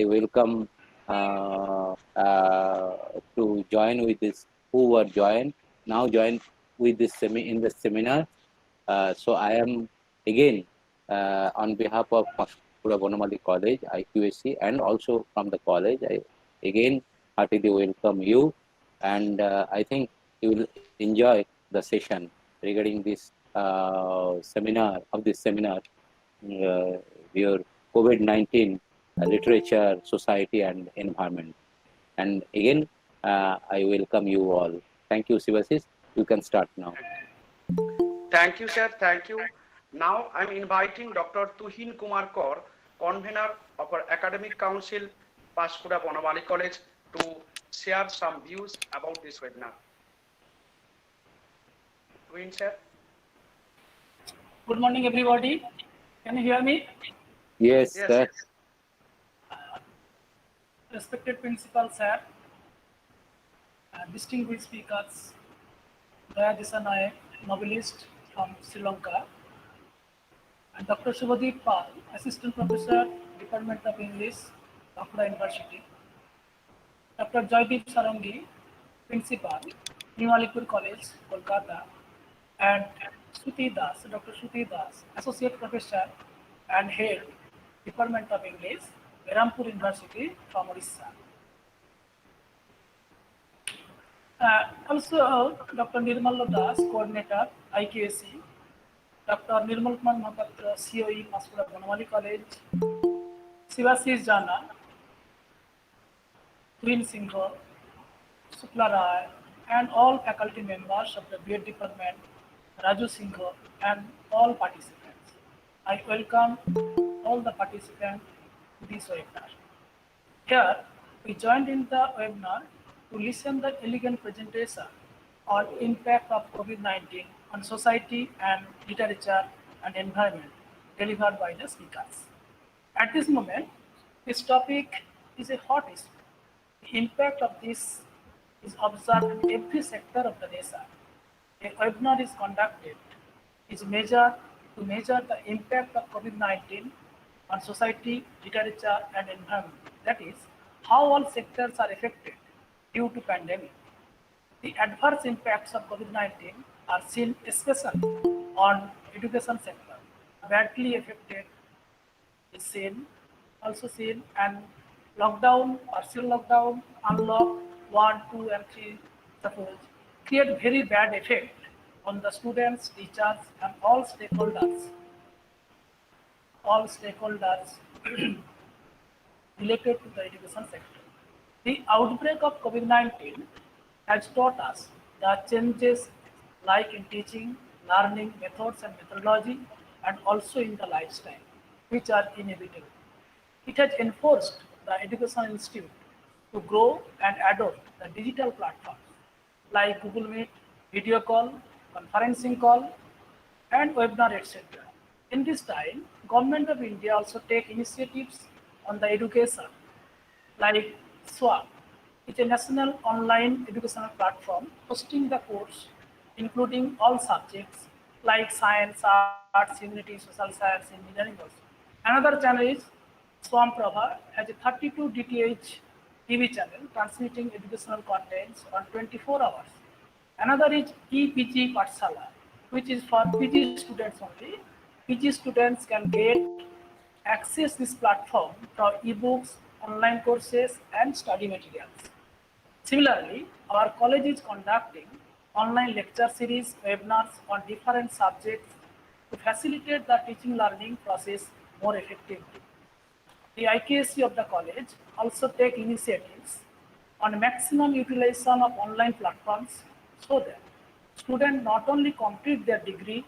I welcome to join with this who were joined with this in the seminar. So I am again on behalf of Pura Bonamali College, IQAC, and also from the college. I again heartily welcome you, and I think you will enjoy the session regarding this seminar, your COVID-19 literature, society, and environment. And again, I welcome you all. Thank you, Sivasis. You can start now. Thank you, sir. Thank you. Now I'm inviting Dr. Tuhin Kumar Kaur, convener of our Academic Council, Pascura Bonamali College, to share some views about this webinar. Tuhin, sir. Good morning, everybody. Can you hear me? Yes, Yes, sir. yes. Respected principal, sir, distinguished speakers, Jayadip Saranghi, novelist from Sri Lanka, and Dr. Shubhadeep Pal, Assistant Professor, Department of English, Tagore University, Dr. Joydiv Sharangi, Principal, New Alipur College, Kolkata, and Dr. Shruti Das, Associate Professor and Head, Department of English, Rampur University from Odisha. Also, Dr. Nirmal Das, Coordinator, IQAC, Dr. Nirmal Kumar Mahapatra, COE, Pascura Bonamali College, Sivasis Jana, Twin Singh, Sukla Rai, and all faculty members of the B.Ed department, Raju Singh, and all participants. I welcome all the participants to this webinar. Here, we joined in the webinar to listen the elegant presentation on impact of COVID-19 on society and literature and environment delivered by the speakers. At this moment, this topic is a hot issue. The impact of this is observed in every sector of the nation. A webinar is conducted is measured to measure the impact of COVID-19 on society, literature, and environment. That is, how all sectors are affected due to pandemic. The adverse impacts of COVID-19 are seen especially on education sector. Badly affected is seen, also seen, and lockdown, partial lockdown, unlock 1, 2, and 3, suppose, create very bad effect on the students, teachers, and all stakeholders related to the education sector. The outbreak of COVID-19 has taught us the changes like in teaching, learning methods and methodology, and also in the lifestyle, which are inevitable. It has enforced the education institute to grow and adopt the digital platforms like Google Meet, video call, conferencing call, and webinar, etc. In this time, Government of India also take initiatives on the education like SWAP, it's a national online educational platform hosting the course including all subjects like science, arts, unity, social science, engineering also. Another channel is Swamprabha has a 32 DTH TV channel transmitting educational contents on 24 hours. Another is EPG Patsala, which is for PG students only. PG students can get access this platform for ebooks, online courses, and study materials. Similarly, our college is conducting online lecture series, webinars on different subjects to facilitate the teaching learning process more effectively. The IKSC of the college also take initiatives on maximum utilization of online platforms so that students not only complete their degree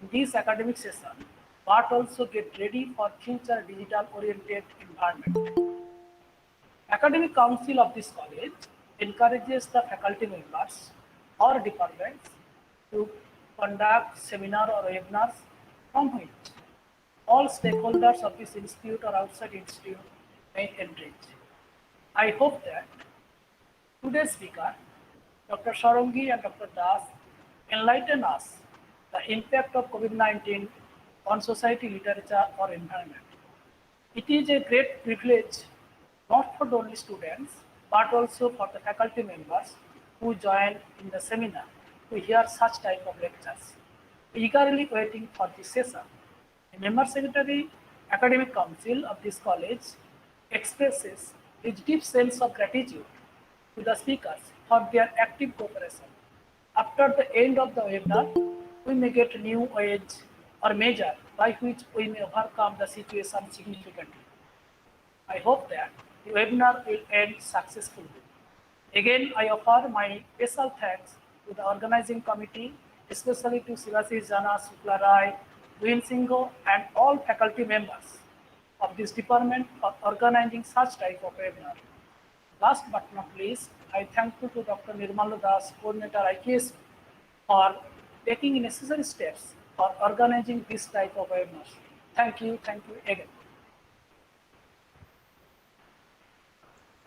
in this academic session, but also get ready for future digital-oriented environment. Academic Council of this college encourages the faculty members or departments to conduct seminar or webinars from which all stakeholders of this institute or outside institute may enrich. I hope that today's speaker, Dr. Sharangi and Dr. Das, enlighten us the impact of COVID-19 on society, literature, or environment. It is a great privilege not for only students, but also for the faculty members who join in the seminar to hear such type of lectures. Eagerly waiting for this session. The member secretary academic council of this college expresses his deep sense of gratitude to the speakers for their active cooperation. After the end of the webinar, we may get new ways or measure by which we may overcome the situation significantly. I hope that the webinar will end successfully. Again, I offer my special thanks to the organizing committee, especially to Sivasis Jana, Sukla Rai, Duin Singho, and all faculty members of this department for organizing such type of webinar. Last but not least, I thank you to Dr. Nirmala Das, coordinator IKS, for taking necessary steps for organizing this type of webinars. Thank you again.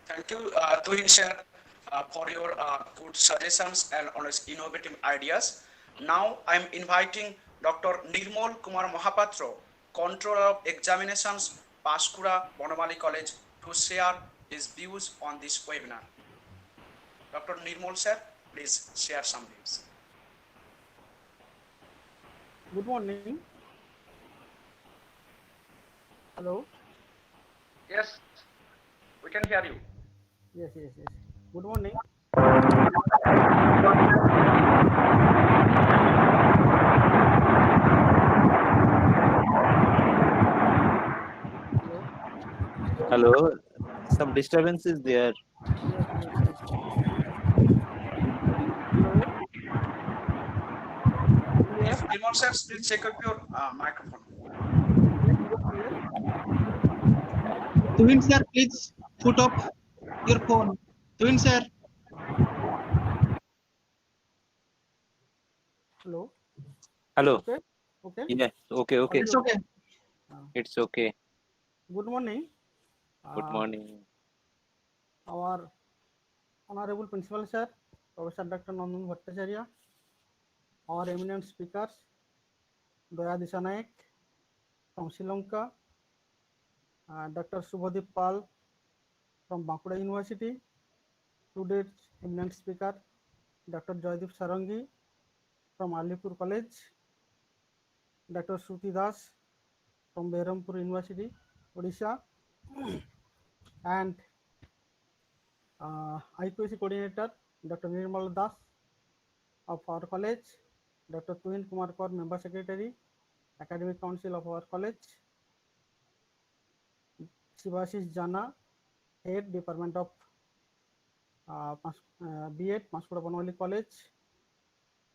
Thank you, Tuhin sir, for your good suggestions and honest innovative ideas. Now I'm inviting Dr. Nirmal Kumar Mahapatra, Controller of Examinations, Paskura, Bonamali College, to share his views on this webinar. Dr. Nirmal sir, please share some views. Good morning. Hello. Yes, we can hear you. Yes. Good morning. Hello. Hello. Some disturbance is there. Yes. Hello. If Nirmal sir, please check up your microphone. Twin sir, please put up your phone. Twin sir. Hello. Hello. Okay. Yes. Okay. It's okay. It's okay. Good morning. Good morning. Our honorable principal sir, Professor Dr. Nandan Bhattacharya, our eminent speakers, Jayadip Saranghi from Sri Lanka, Dr. Subhadip Pal from Bankura University, today's eminent speaker, Dr. Joydiv Sharangi from Alipur College, Dr. Shruti Das from Behrampur University, Odisha, and IQAC coordinator, Dr. Nirmal Das of our college, Dr. Tuhin Kumar Kaur, member secretary, academic council of our college, Shivashis Jana, head department of B.Ed, Panskuda Banwali College,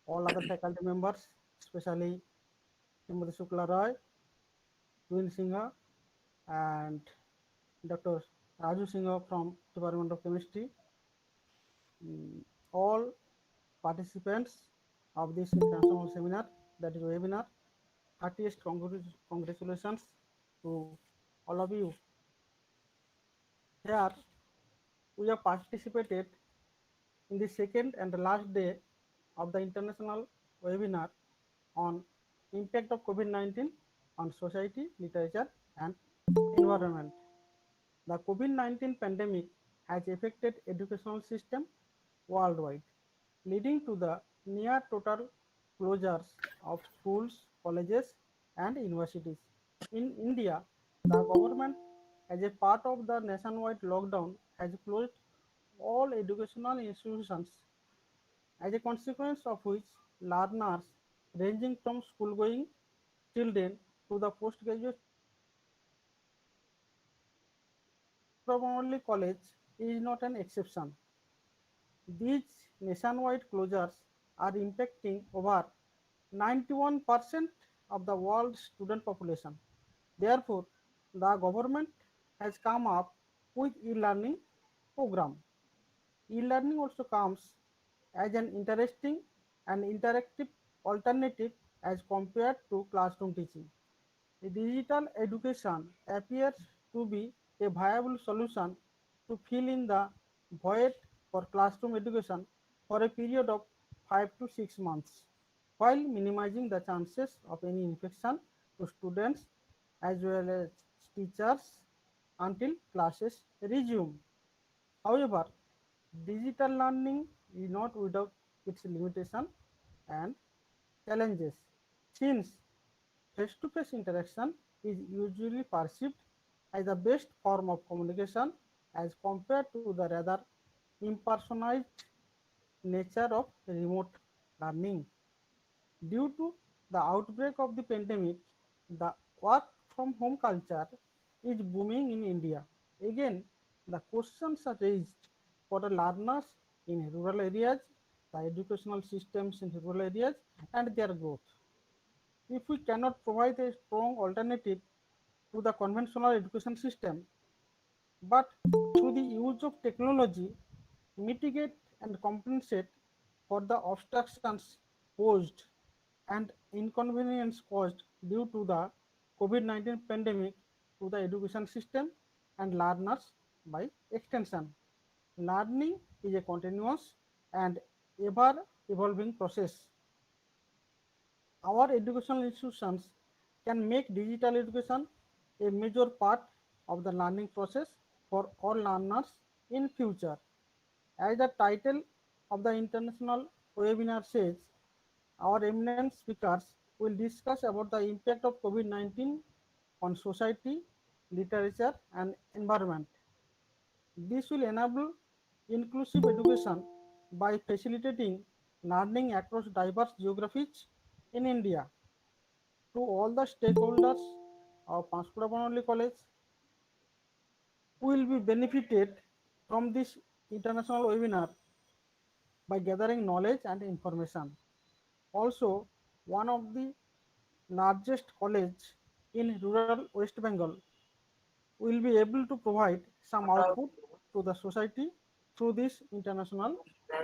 all other faculty members, especially Srimati Shukla Roy, Tuhin Singha, and Dr. Raju Singha from Department of Chemistry, all participants of this international seminar, that is webinar. Heartiest congratulations to all of you. Here we have participated in the second and the last day of the international webinar on impact of COVID-19 on society, literature, and environment. The COVID-19 pandemic has affected educational system worldwide, leading to the near total closures of schools, colleges, and universities. In India, the government, as a part of the nationwide lockdown, has closed all educational institutions, as a consequence of which learners ranging from school-going children to the postgraduate Panskuda College is not an exception. These nationwide closures are impacting over 91% of the world's student population. Therefore, the government has come up with e-learning program. E-learning also comes as an interesting and interactive alternative as compared to classroom teaching. Digital education appears to be a viable solution to fill in the void for classroom education for a period of 5 to 6 months, while minimizing the chances of any infection to students as well as teachers until classes resume. However, digital learning is not without its limitation and challenges, since face-to-face interaction is usually perceived as the best form of communication as compared to the rather impersonalized nature of remote learning. Due to the outbreak of the pandemic, the work from home culture is booming in India. Again, the questions are raised for the learners in rural areas, the educational systems in rural areas, and their growth. If we cannot provide a strong alternative to the conventional education system, but through the use of technology, mitigate and compensate for the obstructions posed and inconvenience caused due to the COVID-19 pandemic to the education system and learners by extension. Learning is a continuous and ever evolving process. Our educational institutions can make digital education a major part of the learning process for all learners in future. As the title of the international webinar says, our eminent speakers will discuss about the impact of COVID-19 on society, literature, and environment. This will enable inclusive education by facilitating learning across diverse geographies in India. To all the stakeholders of Panchkuta Banwali College who will be benefited from this international webinar by gathering knowledge and information. Also, one of the largest college in rural West Bengal will be able to provide some output to the society through this international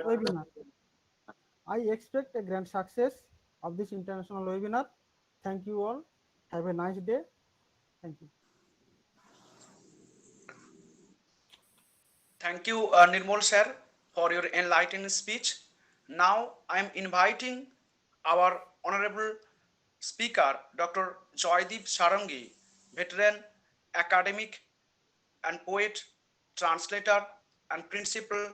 webinar. I expect a grand success of this international webinar. Thank you all. Have a nice day. Thank you. Thank you, Nirmal sir, for your enlightening speech. Now I am inviting our honorable speaker, Dr. Joydiv Sharangi, veteran academic and poet, translator, and principal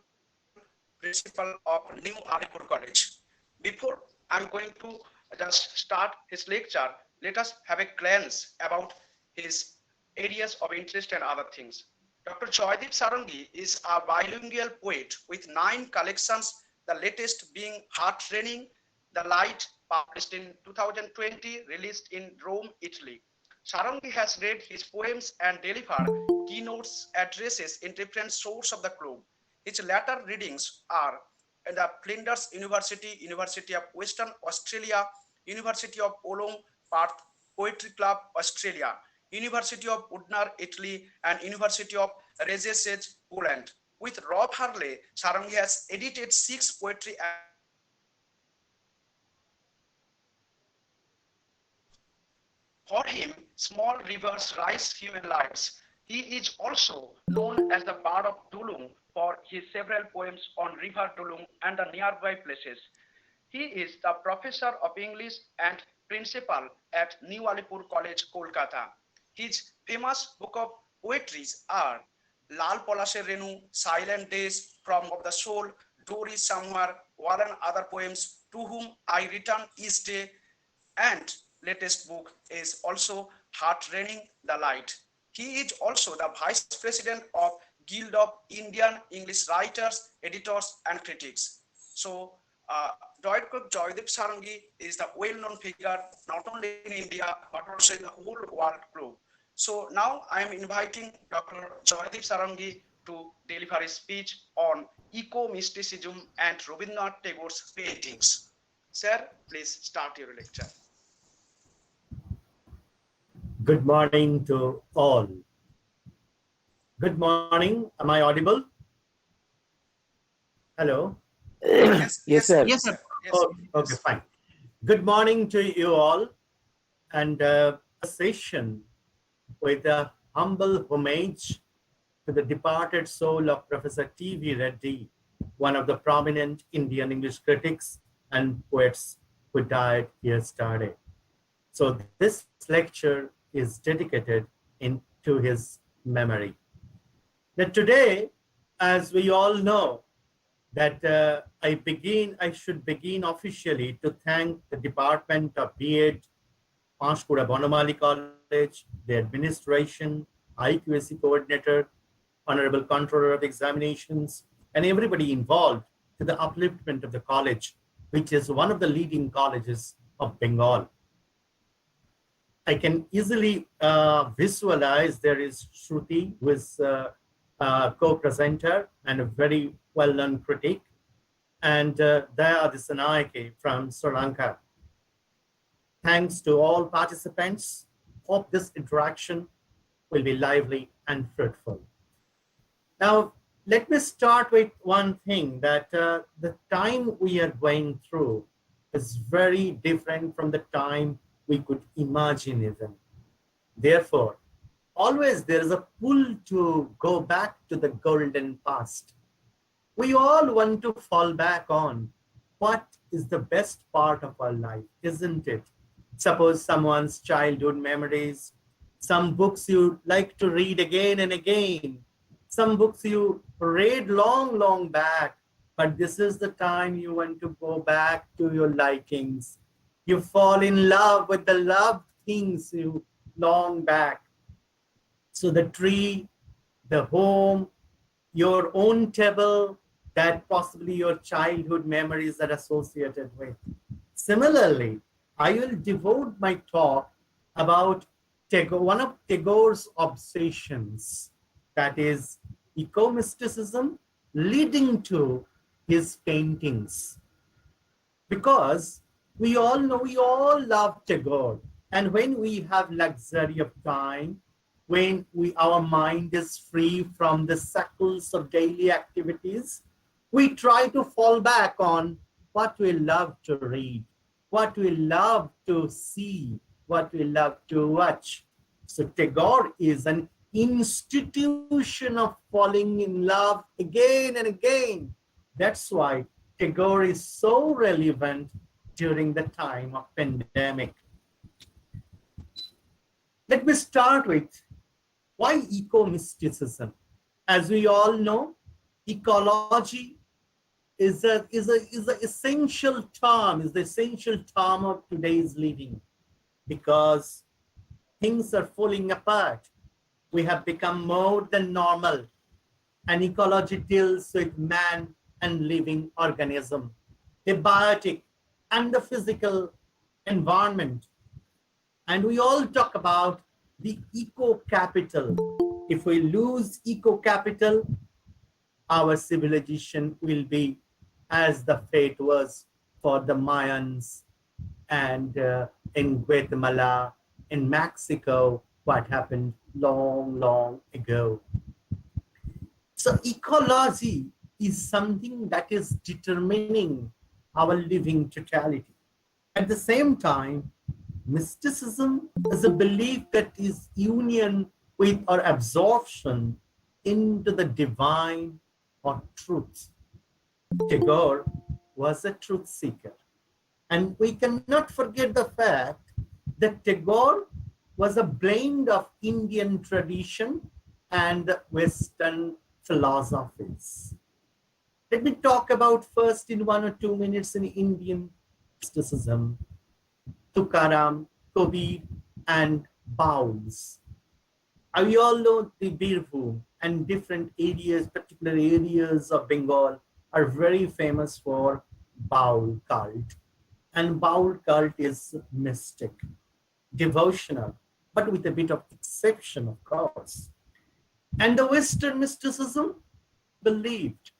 of New Alipur College. Before I'm going to just start his lecture, let us have a glance about his areas of interest and other things. Dr. Joyadip Saranghi is a bilingual poet with 9 collections, the latest being Heart Training, The Light, published in 2020, released in Rome, Italy. Saranghi has read his poems and delivered keynotes addresses in different shores of the globe. His latter readings are at the Flinders University, University of Western Australia, University of Oolong, Perth Poetry Club, Australia, University of Udnar, Italy, and University of Rzeszów, Poland. With Rob Harley, Saranghi has edited 6 poetry anthologies and published 2 books. For him, small rivers rise human lives. He is also known as the Bard of Dulung for his several poems on River Dulung and the nearby places. He is the professor of English and principal at New Alipur College, Kolkata. His famous book of poetries are Lal Polashe Renu, Silent Days, From of the Soul, Door is Somewhere, War and Other Poems, To Whom I Return Each Day, and latest book is also Heart Raining the Light. He is also the vice president of Guild of Indian English Writers, Editors, and Critics. So, Dr. Joyadip Sarangi is the well-known figure not only in India but also in the whole world globe. So now I am inviting Dr. Joyadip Sarangi to deliver a speech on Eco Mysticism and Rabindranath Tagore's paintings. Sir, please start your lecture. Good morning to all. Good morning. Am I audible? Hello. Yes, sir. Yes, sir. Yes, Oh, okay, fine. Good morning to you all, and a session with a humble homage to the departed soul of Professor T.V. Reddy, one of the prominent Indian English critics and poets who died yesterday. So this lecture is dedicated to his memory. Now today, as we all know, that I should begin officially to thank the Department of B.Ed, Panchkula Bonamali College, the administration, IQAC coordinator, Honorable Controller of Examinations, and everybody involved to the upliftment of the college, which is one of the leading colleges of Bengal. I can easily visualize there is Shruti, who is co-presenter and a very well-known critic, and Jayadip Saranghi from Sri Lanka. Thanks to all participants. Hope this interaction will be lively and fruitful. Now, let me start with one thing, that the time we are going through is very different from the time we could imagine even. Therefore, always there is a pull to go back to the golden past. We all want to fall back on what is the best part of our life, isn't it? Suppose someone's childhood memories, some books you like to read again and again, some books you read long, long back, but this is the time you want to go back to your likings. You fall in love with the loved things you long back. So the tree, the home, your own table, that possibly your childhood memories are associated with. Similarly, I will devote my talk about Tagore, one of Tagore's obsessions, that is Eco Mysticism, leading to his paintings. Because we all know, we all love Tagore. And when we have luxury of time, when our mind is free from the shackles of daily activities, we try to fall back on what we love to read, what we love to see, what we love to watch. So Tagore is an institution of falling in love again and again. That's why Tagore is so relevant during the time of pandemic. Let me start with why eco-mysticism. As we all know, ecology is the essential term of today's living, because things are falling apart. We have become more than normal, and ecology deals with man and living organism, the biotic and the physical environment. And we all talk about the eco capital. If we lose eco capital, our civilization will be as the fate was for the Mayans, and in Guatemala, in Mexico, what happened long, long ago. So ecology is something that is determining our living totality. At the same time, mysticism is a belief that is union with or absorption into the divine or truth. Tagore was a truth seeker. And we cannot forget the fact that Tagore was a blend of Indian tradition and Western philosophies. Let me talk about first in 1 or 2 minutes in Indian mysticism, Tukaram, Kabir, and Bauls. We all know the Birbhum and different areas, particular areas of Bengal are very famous for Baul cult. And Baul cult is mystic, devotional, but with a bit of exception, of course. And the Western mysticism believed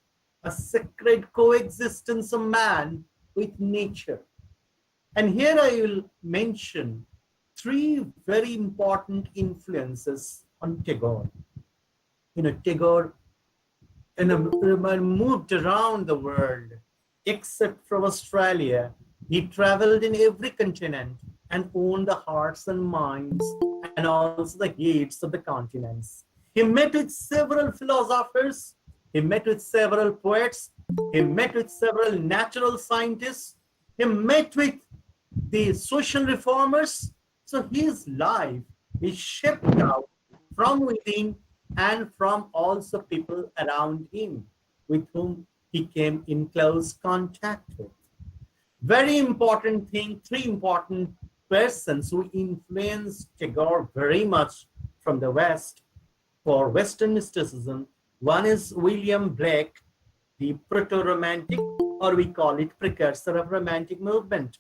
a sacred coexistence of man with nature. And here I will mention 3 very important influences on Tagore. Tagore moved around the world, except from Australia. He traveled in every continent and owned the hearts and minds and also the heads of the continents. He met with several philosophers. He met with several poets. He met with several natural scientists. He met with the social reformers. So his life is shaped out from within and from also people around him with whom he came in close contact with. Very important thing, three important persons who influenced Tagore very much from the West for Western mysticism. One is William Blake, the proto-romantic, or we call it precursor of romantic movement.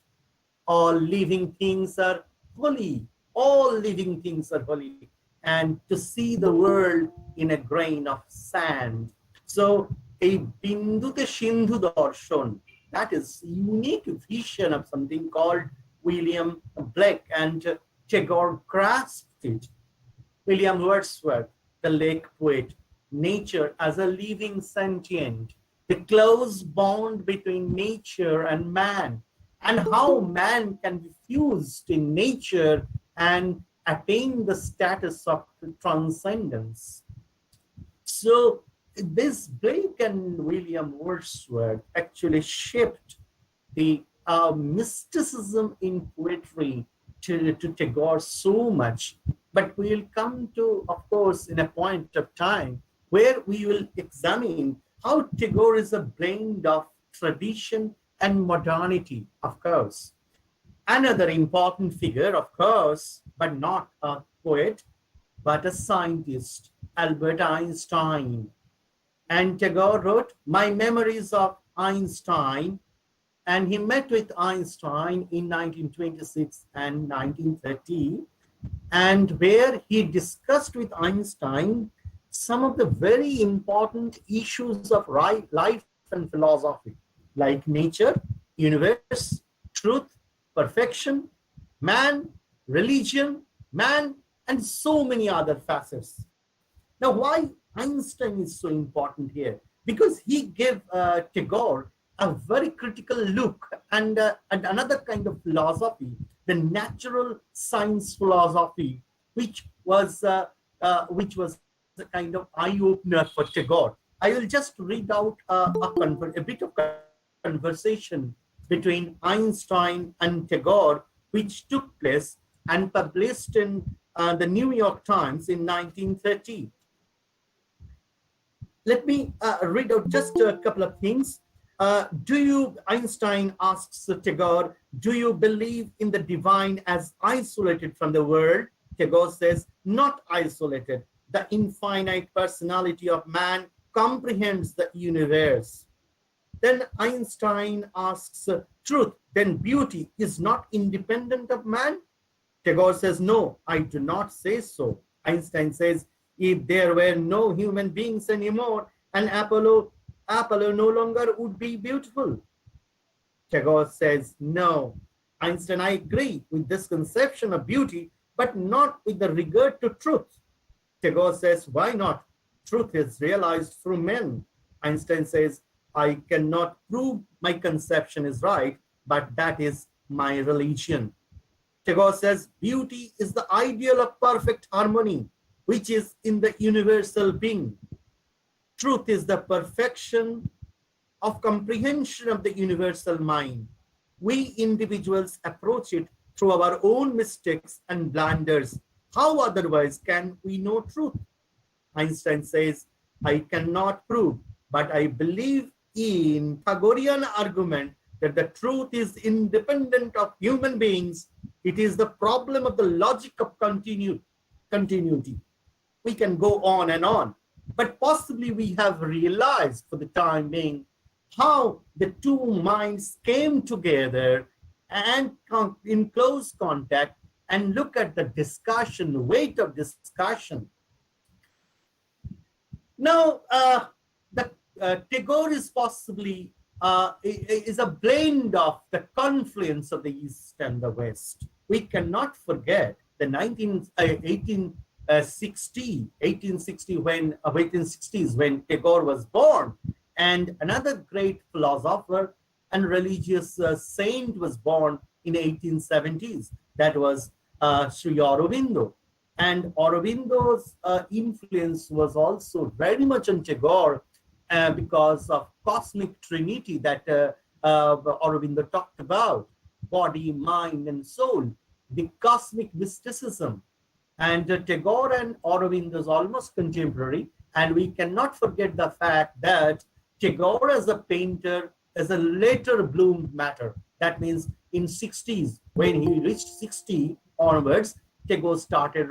All living things are holy. All living things are holy. And to see the world in a grain of sand. So a Bindute Shindhu Darshan, that is unique vision of something called William Blake, and Tagore grasped it. William Wordsworth, the lake poet, nature as a living sentient, the close bond between nature and man, and how man can be fused in nature and attain the status of transcendence. So this Blake and William Wordsworth actually shaped the mysticism in poetry to Tagore so much. But we will come to, of course, in a point of time where we will examine how Tagore is a blend of tradition and modernity, of course. Another important figure, of course, but not a poet, but a scientist, Albert Einstein. And Tagore wrote, "My memories of Einstein," and he met with Einstein in 1926 and 1930, and where he discussed with Einstein some of the very important issues of life and philosophy, like nature, universe, truth, perfection, man, religion, man, and so many other facets. Now, why Einstein is so important here? Because he gave Tagore a very critical look and another kind of philosophy, the natural science philosophy, which was a kind of eye-opener for Tagore. I will just read out a bit of conversation between Einstein and Tagore, which took place and published in the New York Times in 1930. Let me read out just a couple of things. Einstein asks Tagore, do you believe in the divine as isolated from the world? Tagore says, not isolated. The infinite personality of man comprehends the universe. Then Einstein asks, truth, then beauty is not independent of man? Tagore says, no, I do not say so. Einstein says, if there were no human beings anymore, and Apollo no longer would be beautiful. Tagore says, no. Einstein, I agree with this conception of beauty, but not with the regard to truth. Tagore says, why not? Truth is realized through men. Einstein says, I cannot prove my conception is right, but that is my religion. Tagore says, beauty is the ideal of perfect harmony, which is in the universal being. Truth is the perfection of comprehension of the universal mind. We individuals approach it through our own mistakes and blunders. How otherwise can we know truth? Einstein says, I cannot prove, but I believe in Tagorean argument that the truth is independent of human beings. It is the problem of the logic of continuity. We can go on and on, but possibly we have realized for the time being how the two minds came together and in close contact, and look at the discussion, the weight of discussion. Now, Tagore is possibly is a blend of the confluence of the East and the West. We cannot forget the 1860s when Tagore was born, and another great philosopher and religious saint was born in 1870s. That was Sri Aurobindo. And Aurobindo's influence was also very much on Tagore because of cosmic trinity that Aurobindo talked about, body, mind, and soul, the cosmic mysticism. And Tagore and Aurobindo is almost contemporary. And we cannot forget the fact that Tagore as a painter is a later bloomed matter. That means in 60s, when he reached 60 onwards, Tagore started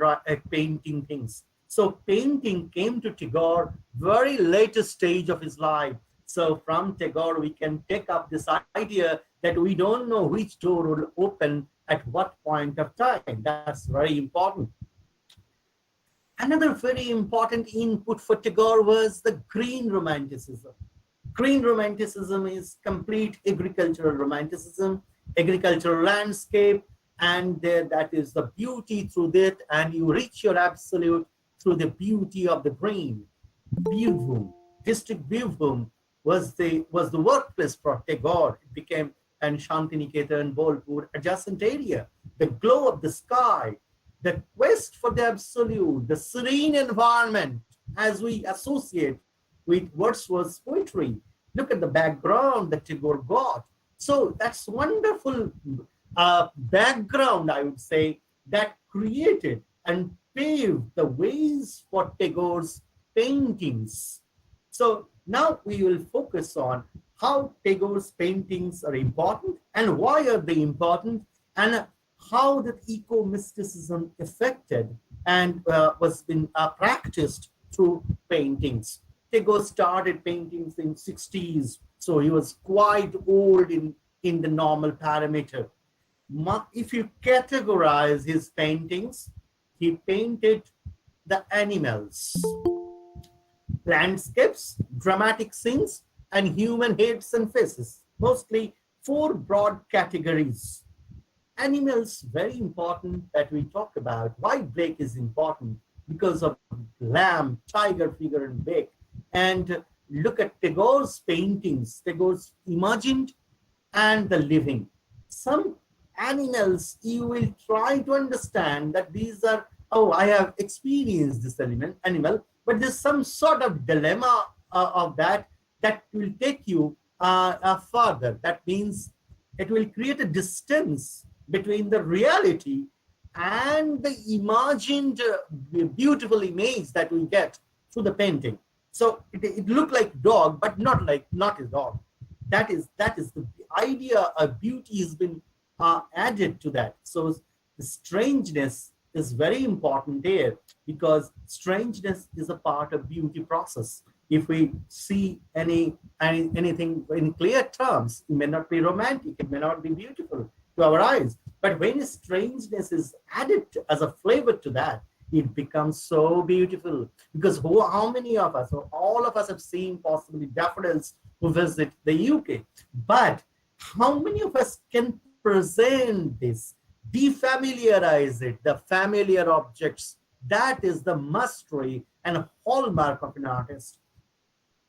painting things. So painting came to Tagore very later stage of his life. So from Tagore, we can take up this idea that we don't know which door will open at what point of time. That's very important. Another very important input for Tagore was the green romanticism. Green romanticism is complete agricultural romanticism, agricultural landscape, and that is the beauty through that, and you reach your absolute through the beauty of the green. Bivum, district Bivum was the workplace for Tagore. It became and Shantiniketan, Bolpur, adjacent area. The glow of the sky, the quest for the absolute, the serene environment as we associate with Wordsworth's poetry. Look at the background that Tagore got. So that's wonderful background, I would say, that created and paved the ways for Tagore's paintings. So now we will focus on how Tagore's paintings are important and why are they important, and how that eco mysticism affected and was been practiced through paintings. Tagore started paintings in 60s, so he was quite old in the normal parameter. If you categorize his paintings, he painted the animals, landscapes, dramatic scenes, and human heads and faces. Mostly 4 broad categories. Animals, very important that we talk about. Why Blake is important? Because of lamb, tiger figure, and Blake. And look at Tagore's paintings, Tagore's imagined and the living. Some animals, you will try to understand that these are, oh, I have experienced this animal, but there's some sort of dilemma of that will take you further. That means it will create a distance between the reality and the imagined beautiful image that we get through the painting. So it looked like dog, but not a dog. That is the idea of beauty has been added to that. So the strangeness is very important here, because strangeness is a part of beauty process. If we see anything in clear terms, it may not be romantic, it may not be beautiful to our eyes, but when strangeness is added as a flavor to that, it becomes so beautiful. Because how many of us, or all of us, have seen possibly daffodils who visit the UK, but how many of us can present this, defamiliarize it, the familiar objects? That is the mastery and hallmark of an artist.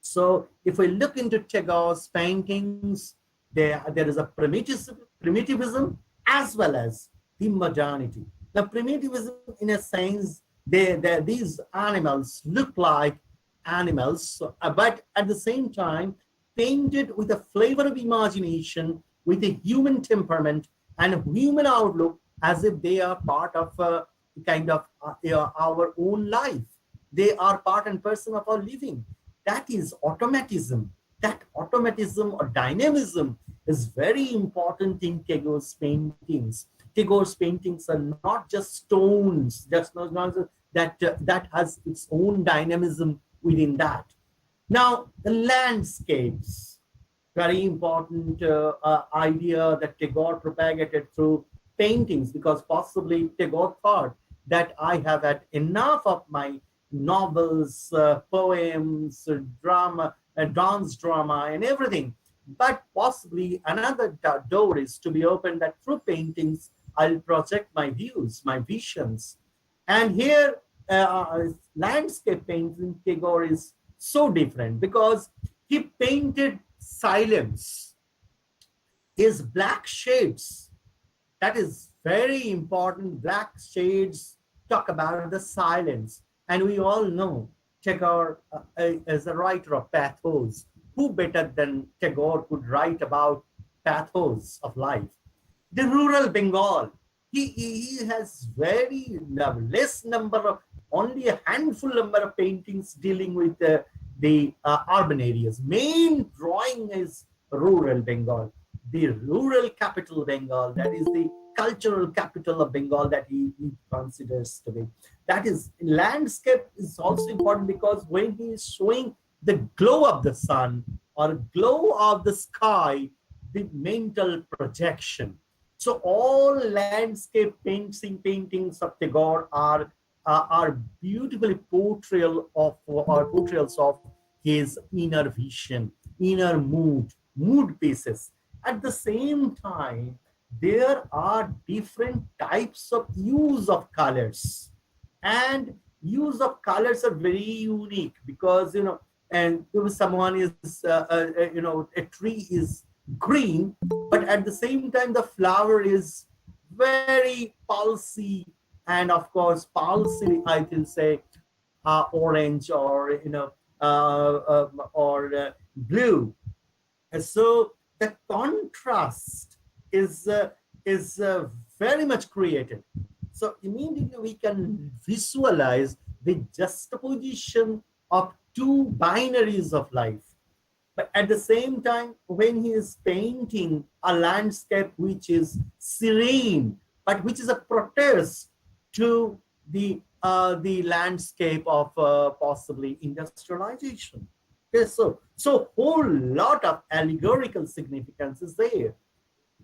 So if we look into Tagore's paintings, there is a primitivism as well as the modernity. The primitivism, in a sense, these animals look like animals, but at the same time, painted with a flavor of imagination, with a human temperament and a human outlook, as if they are part of our own life. They are part and parcel of our living. That is automatism. That automatism or dynamism is very important in Tagore's paintings. Tagore's paintings are not just stones, that has its own dynamism within that. Now, the landscapes, very important idea that Tagore propagated through paintings, because possibly Tagore thought that I have had enough of my novels, poems, drama, dance drama, and everything. But possibly another door is to be opened, that through paintings, I'll project my views, my visions. And here, landscape painting, Tagore is so different, because he painted silence, his black shades. That is very important. Black shades talk about the silence. And we all know Tagore is a writer of pathos. Who better than Tagore could write about pathos of life? The rural Bengal. he has very less number of, only a handful number of paintings dealing with the urban areas. Main drawing is rural Bengal, the rural capital Bengal, that is the cultural capital of Bengal that he considers to be. That is, landscape is also important because when he is showing the glow of the sun or glow of the sky, the mental projection. So all landscape paintings of Tagore are beautifully portrayals of his inner vision, inner mood pieces. At the same time, there are different types of use of colors, and use of colors are very unique because and if someone is a tree is green, but at the same time the flower is very pulsy, and of course pulsy I will say orange or blue. So the contrast is very much created. So immediately we can visualize the juxtaposition of two binaries of life. But at the same time, when he is painting a landscape which is serene, but which is a protest to the landscape of possibly industrialization. Okay, so whole lot of allegorical significance is there.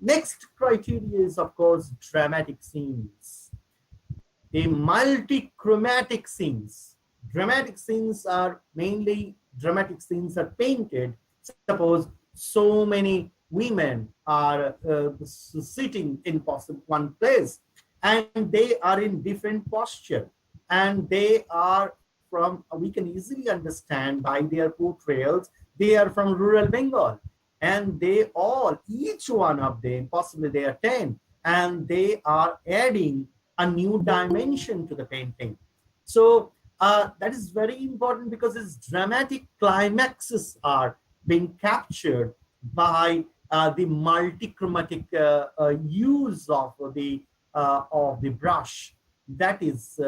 Next criteria is, of course, dramatic scenes. The multi-chromatic scenes. Dramatic scenes are painted. Suppose so many women are sitting in one place, and they are in different posture, and they are from, we can easily understand by their portrayals, they are from rural Bengal, and they all, each one of them, possibly they are 10, and they are adding a new dimension to the painting. So that is very important because its dramatic climaxes are being captured by the multi-chromatic use of the brush. That is,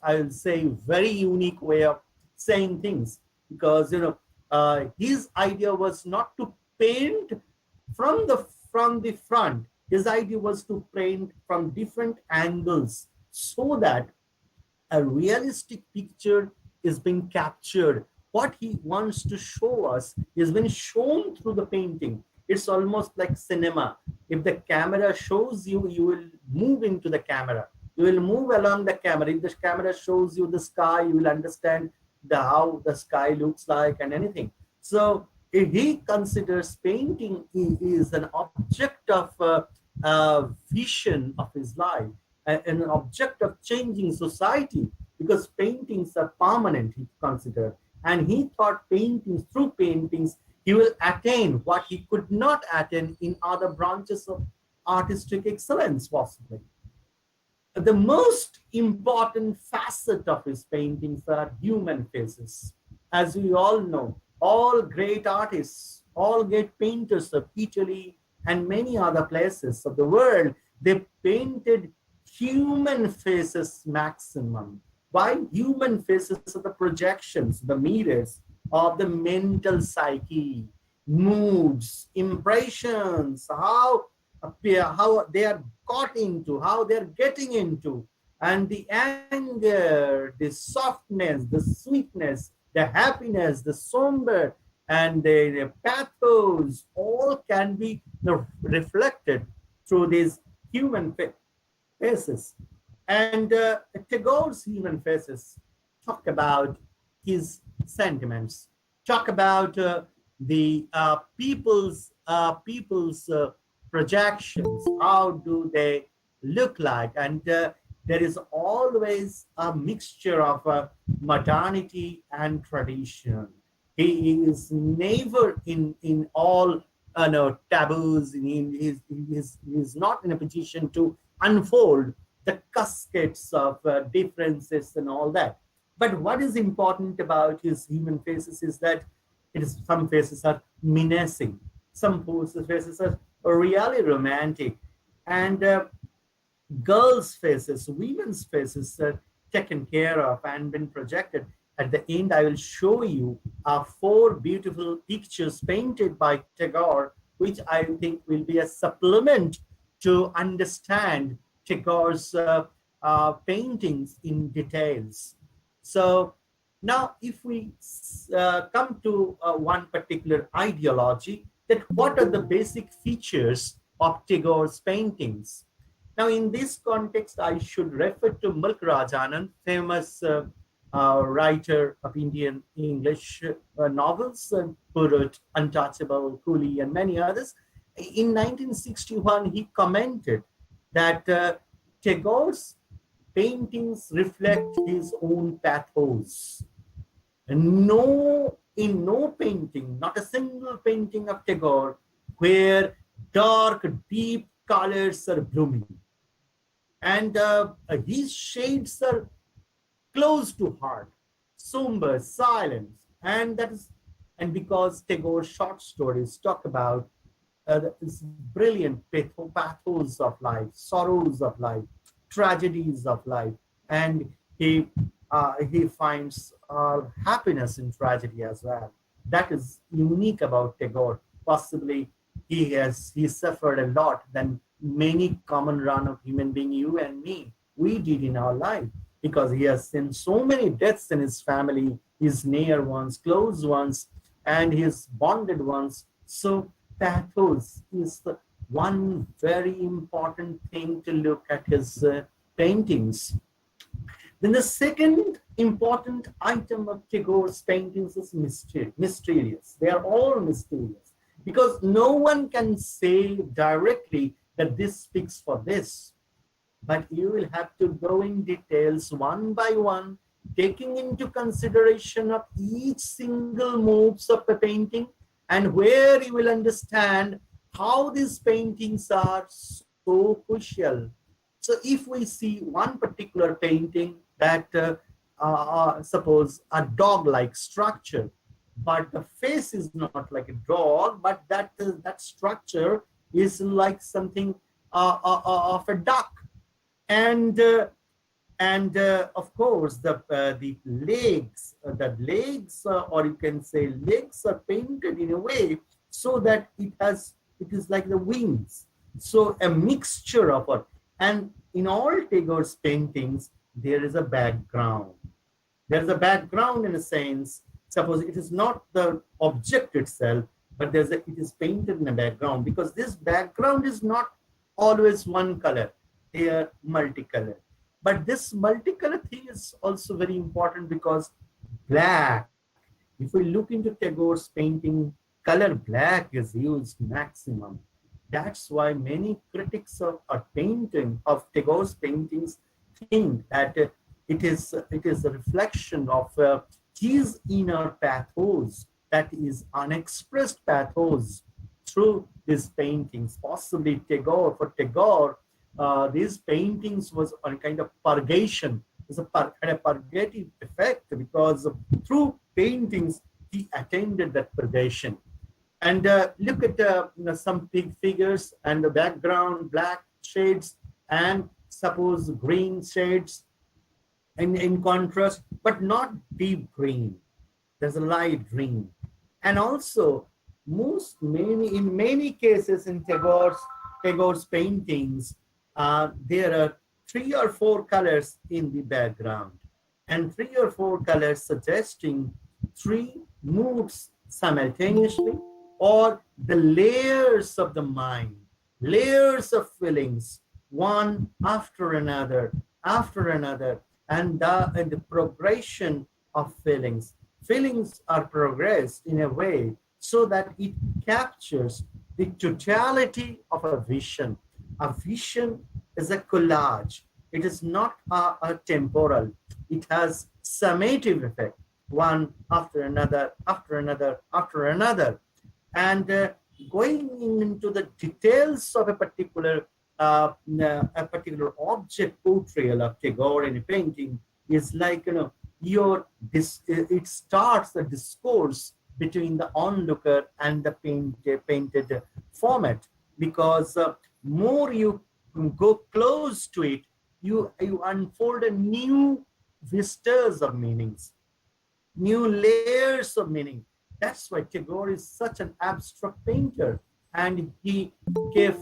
I will say, very unique way of saying things, because his idea was not to paint from the front. His idea was to paint from different angles so that a realistic picture is being captured. What he wants to show us is being shown through the painting. It's almost like cinema. If the camera shows you, you will move into the camera. You will move along the camera. If the camera shows you the sky, you will understand how the sky looks like and anything. So if he considers painting is an object of vision of his life, an object of changing society, because paintings are permanent, he considered. And he thought through paintings, he will attain what he could not attain in other branches of artistic excellence, possibly. The most important facet of his paintings are human faces. As we all know, all great artists, all great painters of Italy and many other places of the world, they painted human faces maximum. Why? Human faces are the projections, the mirrors of the mental psyche, moods, impressions, how they are caught into, how they are getting into, and the anger, the softness, the sweetness, the happiness, the somber, and the pathos, all can be reflected through these human faces. And Tagore's human faces talk about his sentiments, talk about the people's projections. How do they look like? And there is always a mixture of modernity and tradition. He is never in all taboos. He is not in a position to unfold the cascades of differences and all that. But what is important about his human faces is that some faces are menacing, some faces are really romantic, and girls' faces, women's faces are taken care of and been projected. At the end, I will show you 4 beautiful pictures painted by Tagore, which I think will be a supplement to understand Tagore's paintings in details. So now if we come to one particular ideology, that what are the basic features of Tagore's paintings? Now, in this context, I should refer to Mulk Rajanand, famous writer of Indian English novels, who wrote Untouchable, Coolie, and many others. In 1961, he commented that Tagore's paintings reflect his own pathos. And in no painting, not a single painting of Tagore, where dark, deep colors are blooming. And his shades are close to heart, somber, silent, and because Tagore's short stories talk about this brilliant pathos of life, sorrows of life, tragedies of life, and he finds happiness in tragedy as well. That is unique about Tagore. Possibly he suffered a lot than many common run of human being, you and me, we did in our life, because he has seen so many deaths in his family, his near ones, close ones, and his bonded ones. So pathos is the one very important thing to look at his paintings. Then the second important item of Tagore's paintings is mysterious. They are all mysterious, because no one can say directly that this speaks for this. But you will have to go in details one by one, taking into consideration of each single moves of the painting, and where you will understand how these paintings are so crucial. So if we see one particular painting that suppose a dog-like structure, but the face is not like a dog, but that structure is like something of a duck, and of course the legs, or you can say legs, are painted in a way so that it is like the wings. So a mixture of it. And in all Tagore's paintings, there is a background. There is a background in a sense. Suppose it is not the object itself, but it is painted in a background, because this background is not always one color. They are multicolored. But this multicolor thing is also very important, because black, if we look into Tagore's painting, color black is used maximum. That's why many critics of Tagore's paintings think that it is a reflection of his inner pathos, that is unexpressed pathos, through these paintings. Possibly for Tagore, these paintings was a kind of purgation, had a purgative effect, because through paintings he attended that purgation. And look at some big figures, and the background, black shades, and suppose green shades in contrast, but not deep green. There's a light green. And also, in many cases in Tagore's paintings, there are 3 or 4 colors in the background, and 3 or 4 colors suggesting 3 moods simultaneously, or the layers of the mind, layers of feelings, one after another, and the progression of feelings. Feelings are progressed in a way so that it captures the totality of a vision. A vision is a collage. It is not a temporal. It has summative effect, one after another, after another, after another. And going into the details of a particular object portrayal of Tagore in a painting is like, it starts the discourse between the onlooker and the painted format, because more you go close to it, you unfold a new vistas of meanings, new layers of meaning. That's why Tagore is such an abstract painter, and he gave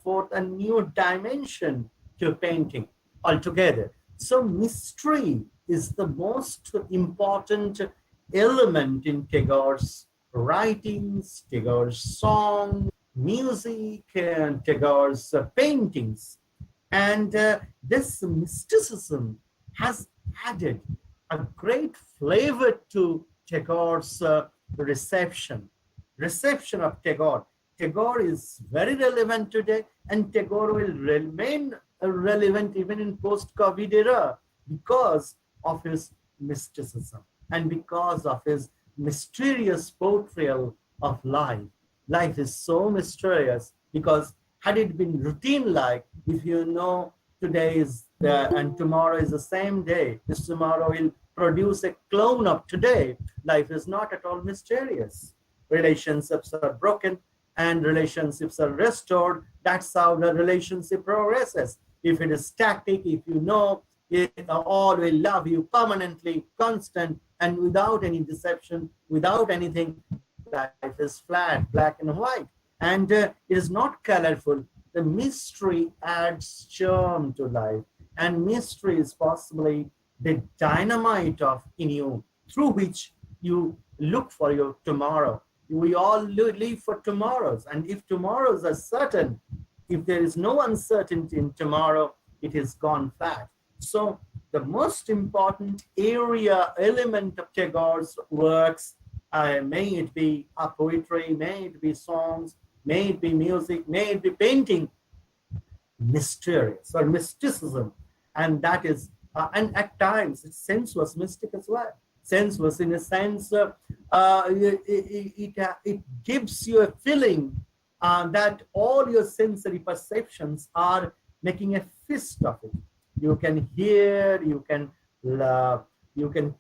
forth a new dimension to painting altogether. So mystery is the most important element in Tagore's writings, Tagore's song, music, and Tagore's paintings. And this mysticism has added a great flavor to Tagore's reception of Tagore. Tagore is very relevant today, and Tagore will remain relevant even in post-COVID era because of his mysticism and because of his mysterious portrayal of life. Life is so mysterious because had it been routine-like, if you know today is and tomorrow is the same day, this tomorrow will produce a clone of today, life is not at all mysterious. Relationships are broken and relationships are restored. That's how the relationship progresses. If it is static, if you know it, all will love you permanently, constant, and without any deception, without anything, life is flat, black and white. And it is not colorful. The mystery adds charm to life. And mystery is possibly the dynamite of in you through which you look for your tomorrow. We all live for tomorrows. And if tomorrows are certain, if there is no uncertainty in tomorrow, it is gone flat. So the most important element of Tagore's works, may it be a poetry, may it be songs, may it be music, may it be painting, mysterious or mysticism. And that is, and at times, its sense was mystic as well. Sense was, in a sense, it gives you a feeling that all your sensory perceptions are making a fist of it. You can hear, you can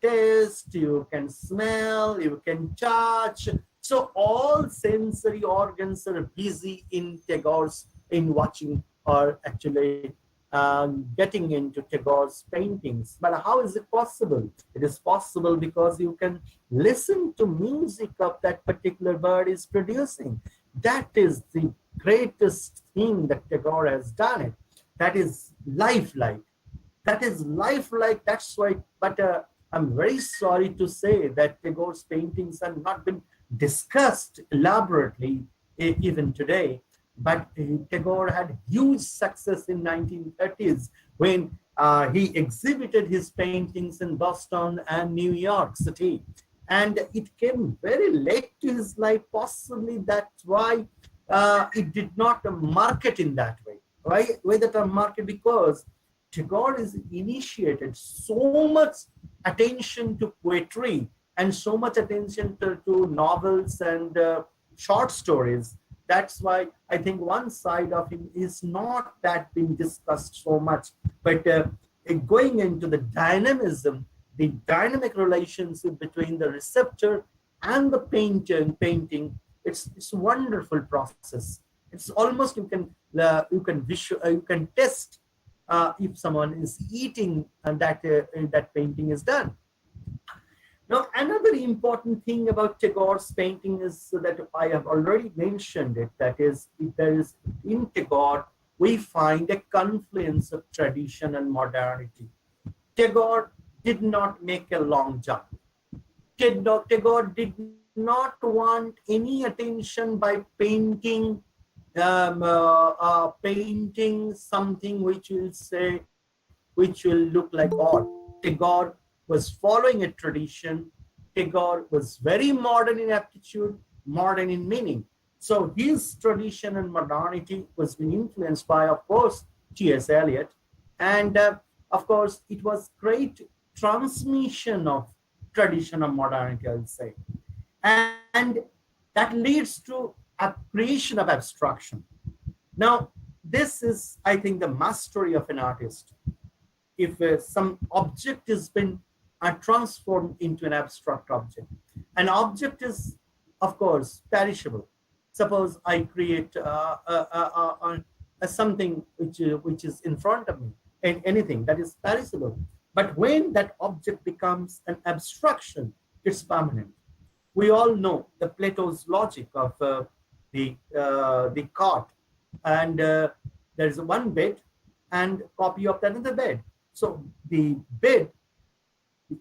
taste, you can smell, you can touch. So all sensory organs are busy in Tagore's, in watching or actually getting into Tagore's paintings. But how is it possible? It is possible because you can listen to music of that particular bird is producing. That is the greatest thing that Tagore has done it. That is lifelike. That is lifelike. That's why, but I'm very sorry to say that Tagore's paintings have not been discussed elaborately even today. But Tagore had huge success in 1930s when he exhibited his paintings in Boston and New York City. And it came very late to his life, possibly that's why it did not market in that way. Why that market? Because Tagore is initiated so much attention to poetry and so much attention to novels and short stories. That's why I think one side of him is not that being discussed so much. But going into the dynamism, the dynamic relationship between the receptor and the painter and painting, it's a wonderful process. It's almost you can test if someone is eating and that painting is done. Now, another important thing about Tagore's painting is that I have already mentioned it. That is, in Tagore, we find a confluence of tradition and modernity. Tagore did not make a long jump. Tagore did not want any attention by painting something which will look like art. Tagore was following a tradition. Tagore was very modern in aptitude, modern in meaning. So his tradition and modernity was being influenced by, of course, T.S. Eliot. And of course, it was great transmission of tradition and modernity, I would say. And that leads to a creation of abstraction. Now, this is, I think, the mastery of an artist. If some object has been transformed into an abstract object. An object is, of course, perishable. Suppose I create as something which is in front of me, and anything that is perishable. But when that object becomes an abstraction, it's permanent. We all know the Plato's logic of the cot, and there is one bed and copy of another bed. So the bed,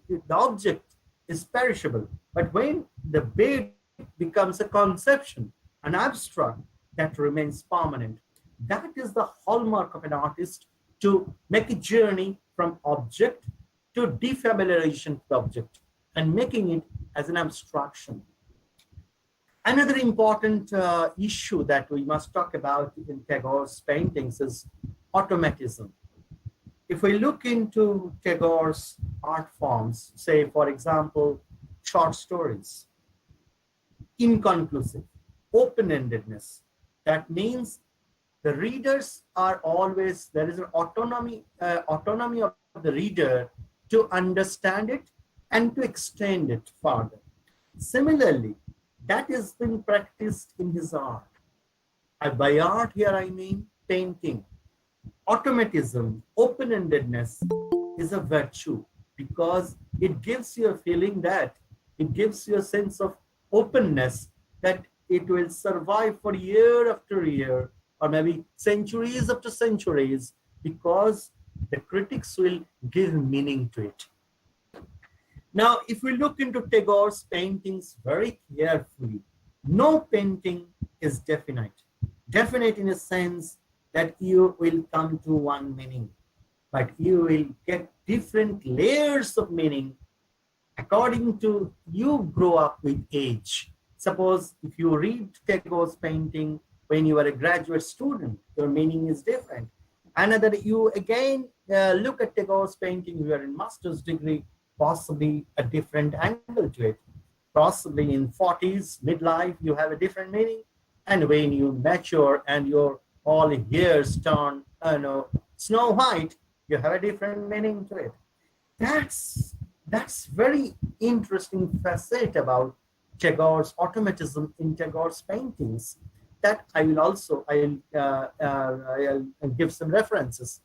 the object is perishable, but when the bed becomes a conception, an abstract, that remains permanent. That is the hallmark of an artist, to make a journey from object to defamiliarization of the object and making it as an abstraction. Another important issue that we must talk about in Tagore's paintings is automatism. If we look into Tagore's art forms, say, for example, short stories, inconclusive, open-endedness, that means the readers are always, there is an autonomy of the reader to understand it and to extend it further. Similarly, that has been practiced in his art. By art here I mean painting. Automatism, open-endedness is a virtue, because it gives you a feeling that, it gives you a sense of openness, that it will survive for year after year, or maybe centuries after centuries, because the critics will give meaning to it. Now, if we look into Tagore's paintings very carefully, no painting is definite. Definite in a sense that you will come to one meaning, but you will get different layers of meaning according to you grow up with age. Suppose if you read Tagore's painting when you are a graduate student, your meaning is different. Another, you again look at Tagore's painting, you are in master's degree, possibly a different angle to it. Possibly in 40s, midlife, you have a different meaning. And when you mature and your all hairs turn snow white, you have a different meaning to it. That's very interesting facet about Tagore's automatism in Tagore's paintings. That I will also I'll give some references.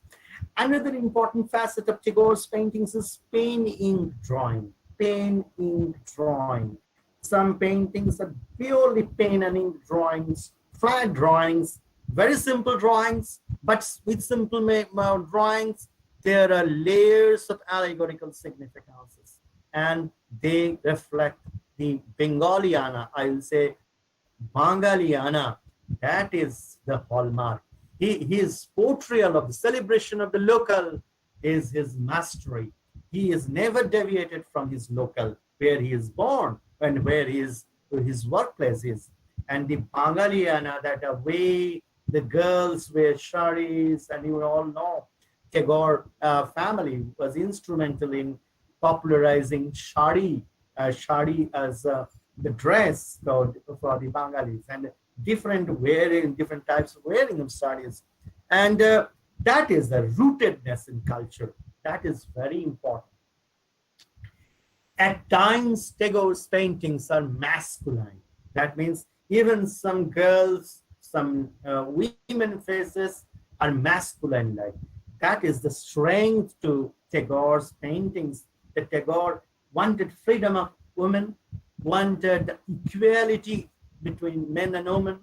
Another important facet of Tagore's paintings is pen ink drawing. Pen ink drawing. Some paintings are purely pen and ink drawings, flat drawings, very simple drawings, but with simple drawings, there are layers of allegorical significances, and they reflect the Bengaliana, I will say Bangaliana. That is the hallmark. His portrayal of the celebration of the local is his mastery. He is never deviated from his local, where he is born and where his workplace is. And the Bangaliana, that way the girls wear saris, and you all know Tagore family was instrumental in popularizing sari as the dress for the Bengalis, and different types of wearing of saris. And that is the rootedness in culture. That is very important. At times, Tagore's paintings are masculine. That means even some girls, some women faces are masculine-like. That is the strength to Tagore's paintings. That Tagore wanted freedom of women, wanted equality between men and women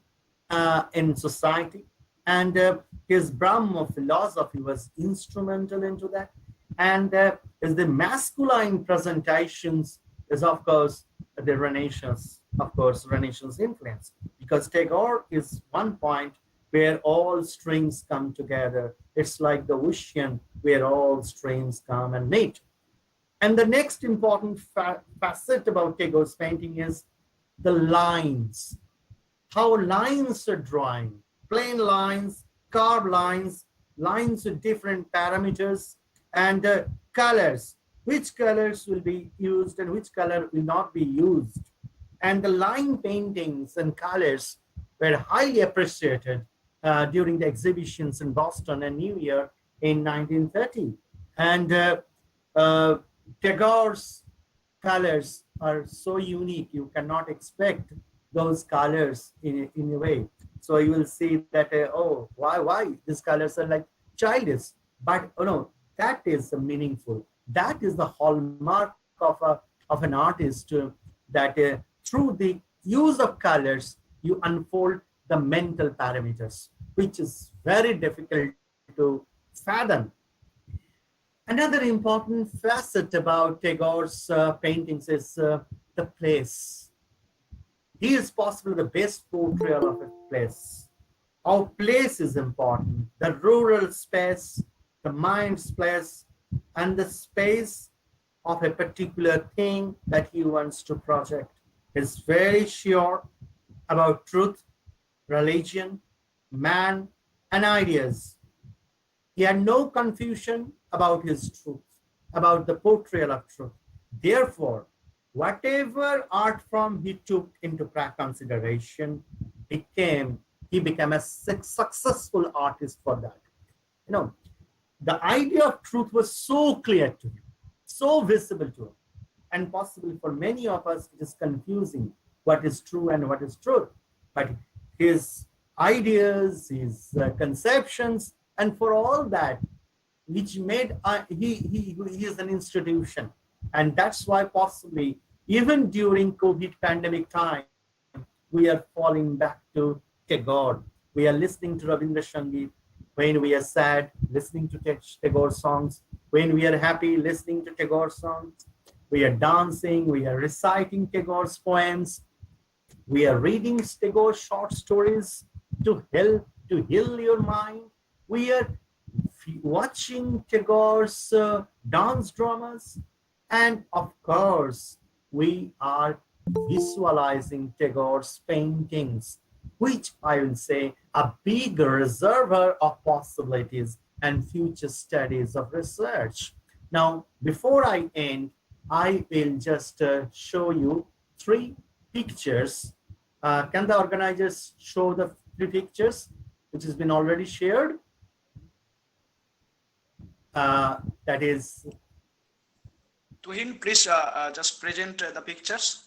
in society. And his Brahma philosophy was instrumental into that. And is the masculine presentations is, of course, the Renaissance, influence. Because Tagore is one point where all streams come together. It's like the ocean where all streams come and meet. And the next important facet about Tagore's painting is the lines. How lines are drawing. Plain lines, carved lines, lines with different parameters, and colors. Which colors will be used and which color will not be used. And the line paintings and colors were highly appreciated during the exhibitions in Boston and New York in 1930. And Tagore's colors are so unique, you cannot expect those colors in a way. So you will see that, oh, why these colors are like childish? But oh no, that is meaningful. That is the hallmark of an artist, that through the use of colors, you unfold the mental parameters, which is very difficult to fathom. Another important facet about Tagore's paintings is the place. He is possibly the best portrayal of a place. Our place is important. The rural space, the mind's place, and the space of a particular thing that he wants to project. Is very sure about truth, religion, man, and ideas. He had no confusion about his truth, about the portrayal of truth. Therefore, whatever art form he took into consideration, he became a successful artist for that. You know, the idea of truth was so clear to him, so visible to him, and possibly for many of us, it is confusing what is true and what is truth. But his ideas, his conceptions, and for all that, which made he is an institution, and that's why possibly even during COVID pandemic time, we are falling back to Tagore. We are listening to Rabindra Sangeet. When we are sad, listening to Tagore songs. When we are happy, listening to Tagore songs. We are dancing. We are reciting Tagore's poems. We are reading Tagore short stories to heal your mind. We are watching Tagore's dance dramas, and of course, we are visualizing Tagore's paintings, which I will say a big reservoir of possibilities and future studies of research. Now, before I end, I will just show you three pictures. Can the organizers show the three pictures, which has been already shared? That is. Tuhin, please just present the pictures.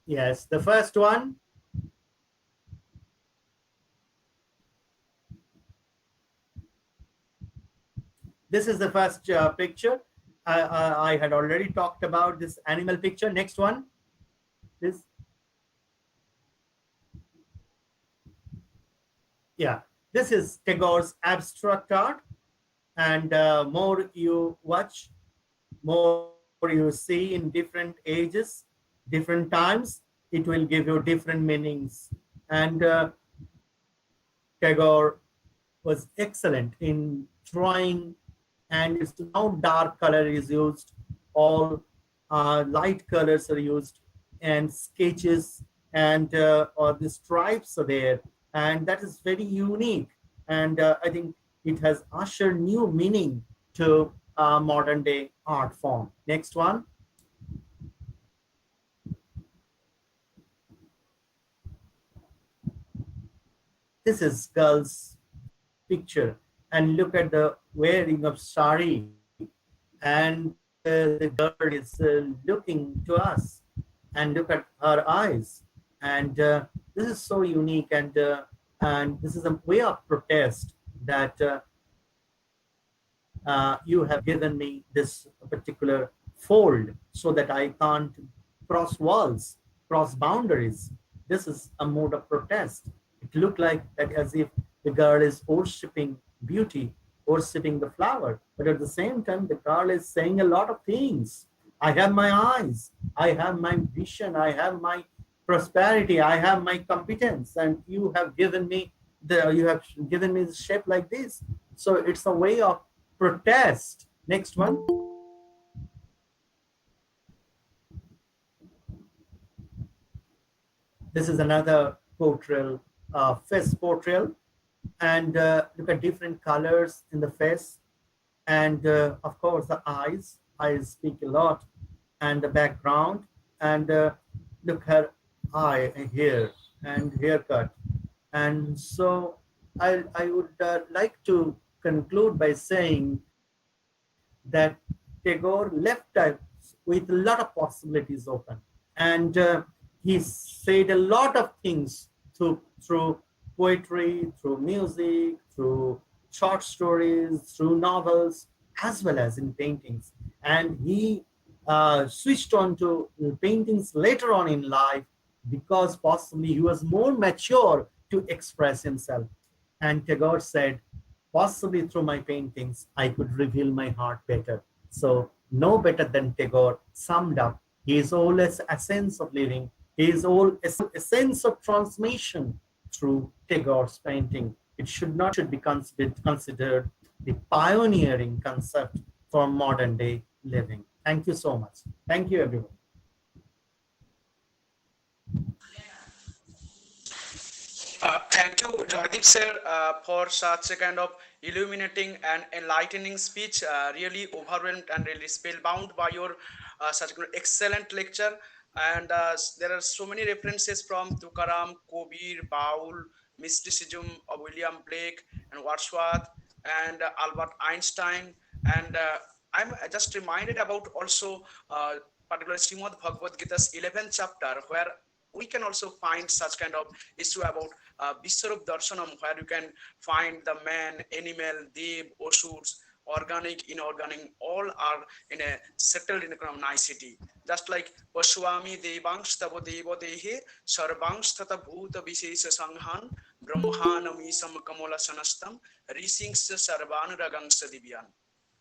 Yes, the first one. This is the first picture. I had already talked about this animal picture. Next one. This. Yeah, this is Tagore's abstract art. And more you watch, more you see in different ages, different times, it will give you different meanings. And Tagore was excellent in drawing, and it's now dark color is used, all light colors are used, and sketches, and or the stripes are there, and that is very unique. And I think it has ushered new meaning to modern day art form. Next one. This is girl's picture, and look at the wearing of sari, and the girl is looking to us, and look at her eyes, and this is so unique, and this is a way of protest that you have given me this particular fold so that I can't cross walls, cross boundaries. This is a mode of protest. It looked like that as if the girl is worshipping beauty, worshipping the flower, but at the same time, the girl is saying a lot of things. I have my eyes, I have my vision, I have my prosperity, I have my competence, and you have given me the shape like this. So it's a way of protest. Next one. This is another portrayal, face portrayal, and look at different colors in the face, and of course the eyes. Eyes speak a lot, and the background, and look her eye here and haircut. And so I would like to conclude by saying that Tagore left us with a lot of possibilities open. And he said a lot of things through poetry, through music, through short stories, through novels, as well as in paintings. And he switched on to paintings later on in life because possibly he was more mature to express himself. And Tagore said, possibly through my paintings, I could reveal my heart better. So no better than Tagore summed up his whole essence of living, his whole essence of transformation through Tagore's painting. It should be considered the pioneering concept for modern day living. Thank you so much. Thank you, everyone. Thank you, Jayadip sir, for such a kind of illuminating and enlightening speech. Really overwhelmed and really spellbound by your such an excellent lecture. And there are so many references from Tukaram, Kabir, Baul, mysticism of William Blake and Wordsworth, and Albert Einstein. And I'm just reminded about also particularly Srimad Bhagavad Gita's 11th chapter, where we can also find such kind of issue about Vishwarup Darshanam, where you can find the man, animal, dev, osurs, organic, inorganic, all are in a settled in a kind of nicety. Just like Pashwami Devangsh Tavo Devo Dehe, Sarvangsh Tata Bhuta Vishesha Sanghan, Brahmanami Samakamola Sanastam, Risings Sarvan Ragangsa Divyan.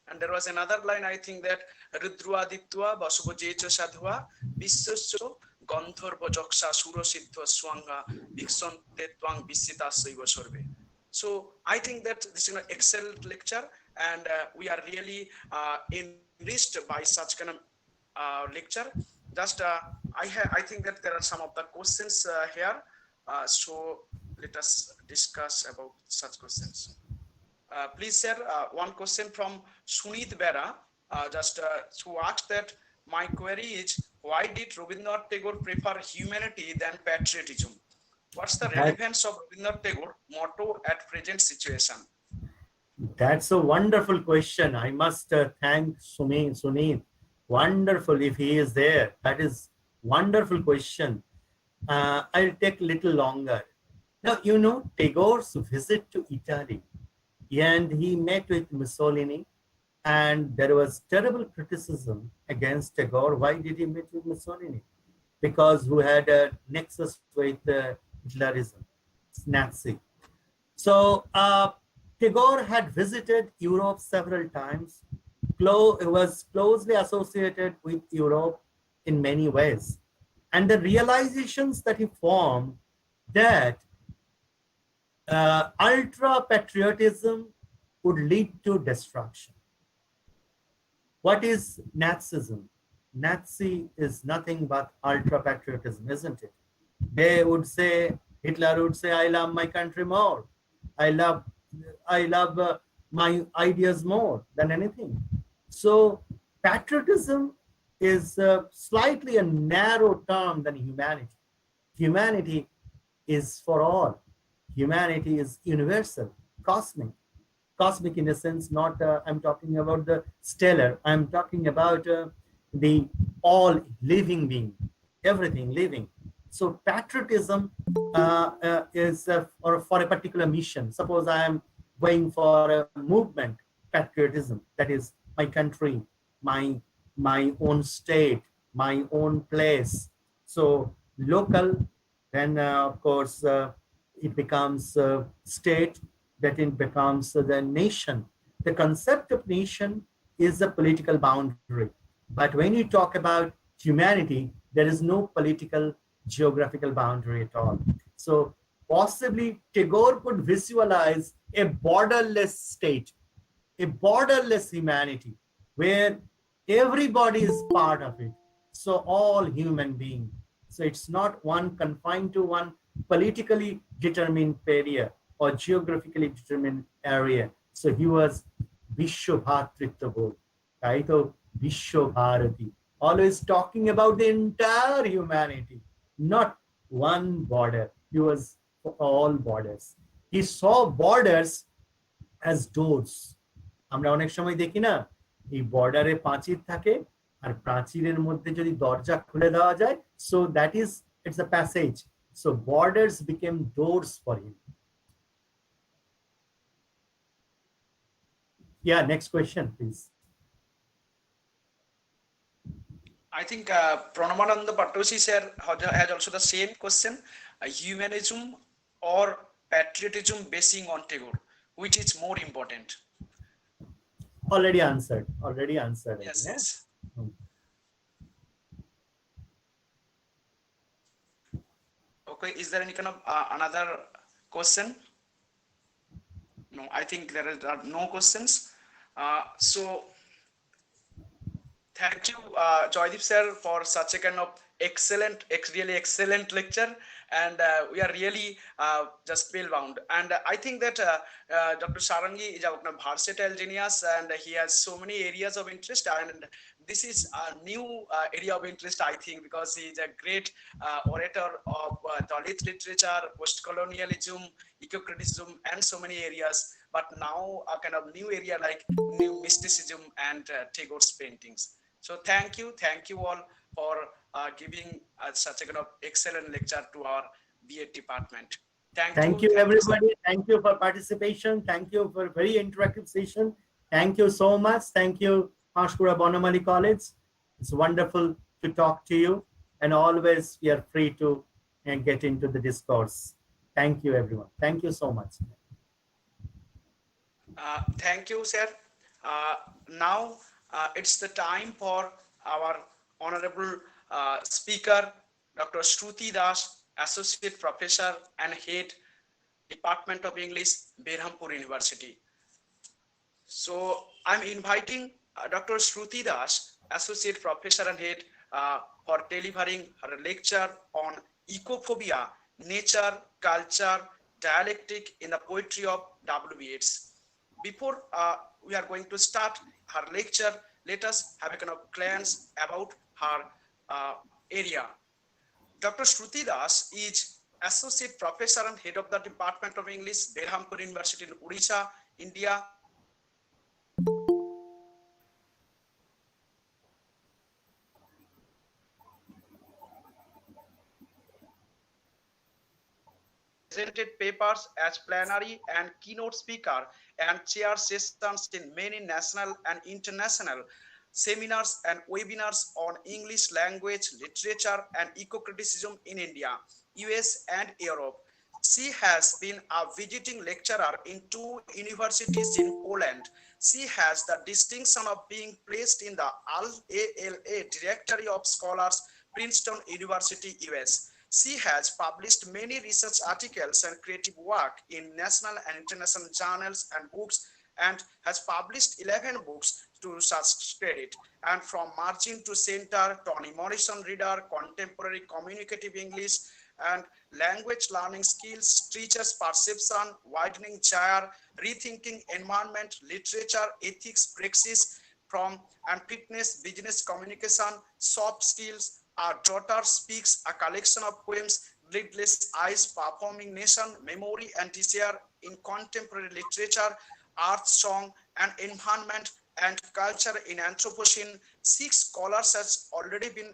And there was another line, I think, that Rudruaditwa Vasubojecha Sadhva Viswaso Gandharva Joksha Suro Siddha Swanga Vikshante Twang Visita Saiva Sorve. So I think that this is an excellent lecture, and we are really enriched by such kind of lecture. Just I think that there are some of the questions here. So let us discuss about such questions. Please share one question from Sunit Bera, who asked that my query is, why did Rabindranath Tagore prefer humanity than patriotism? What's the relevance of Rabindranath Tagore motto at present situation? That's a wonderful question. I must thank Sunit. Wonderful if he is there. That is wonderful question. I'll take a little longer. Now, you know, Tagore's visit to Italy, and he met with Mussolini, and there was terrible criticism against Tagore. Why did he meet with Mussolini? Because who had a nexus with Hitlerism, Nazi. So Tagore had visited Europe several times. Was closely associated with Europe in many ways. And the realizations that he formed that ultra-patriotism would lead to destruction. What is Nazism? Nazi is nothing but ultra-patriotism, isn't it? They would say, Hitler would say, I love my country more. I love my ideas more than anything. So patriotism is slightly a narrow term than humanity. Humanity is for all. Humanity is universal, cosmic. Cosmic in a sense, not I'm talking about the stellar. I'm talking about the all living being, everything living. So patriotism is for a particular mission. Suppose I am going for a movement, patriotism, that is my country, my own state, my own place. So local, then of course it becomes state, that it becomes the nation. The concept of nation is a political boundary. But when you talk about humanity, there is no political geographical boundary at all. So possibly Tagore could visualize a borderless state, a borderless humanity, where everybody is part of it. So all human beings. So it's not one confined to one politically determined area or geographically determined area. So he was Vishwabhatritva, right? Of Vishwabharati. always talking about the entire humanity, not one border. He was for all borders. He saw borders as doors. আমরা অনেক সময় দেখি না এই বর্ডারে প্রাচীর থাকে আর প্রাচীরের মধ্যে যদি দরজা খুলে দেওয়া যায়, so that is it's a passage. So borders became doors for him. Yeah, next question please. I think Pranamananda Patosi sir has also the same question: humanism or patriotism basing on Tagore, which is more important? Already answered. Yes, yes. Okay, is there any kind of another question? No, I think there are no questions. So thank you, Joydiv sir, for such a kind of really excellent lecture, and we are really just spellbound. And I think that Dr. Sharangi is a versatile genius, and he has so many areas of interest, and this is a new area of interest, I think, because he is a great orator of Dalit literature, post-colonialism, eco-criticism, and so many areas. But now a kind of new area like new mysticism and Tagore's paintings. So thank you all for giving such a kind of excellent lecture to our B.Ed department. Thank you everybody. Thank you for participation. Thank you for very interactive session. Thank you so much. Thank you, Panchkura Bonamali College. It's wonderful to talk to you, and always we are free to get into the discourse. Thank you everyone. Thank you so much. Thank you, sir. Now it's the time for our honorable speaker, Dr. Shruti Das, Associate Professor and Head, Department of English, Berhampur University. So I'm inviting Dr. Shruti Das, Associate Professor and Head, for delivering her lecture on ecophobia, nature, culture, dialectic in the poetry of W.Ed. Before we are going to start her lecture, let us have a kind of glance about her area. Dr. Shruti Das is Associate Professor and Head of the Department of English, Berhampur University in Odisha, India. Presented papers as plenary and keynote speaker and chair sessions in many national and international seminars and webinars on English language, literature, and eco-criticism in India, US, and Europe. She has been a visiting lecturer in 2 universities in Poland. She has the distinction of being placed in the ALA Directory of Scholars, Princeton University, US. She has published many research articles and creative work in national and international journals and books, and has published 11 books to such credit. And from Margin to Center, Toni Morrison Reader, Contemporary Communicative English, and Language Learning Skills, Teachers Perception, Widening Gyre, Rethinking Environment, Literature, Ethics, Praxis, from and Fitness, Business Communication, Soft Skills, Our Daughter Speaks, a collection of poems, Lidless Eyes, Performing Nation, Memory and Desire in Contemporary Literature, Art, Song, and Environment, and Culture in Anthropocene. 6 scholars has already been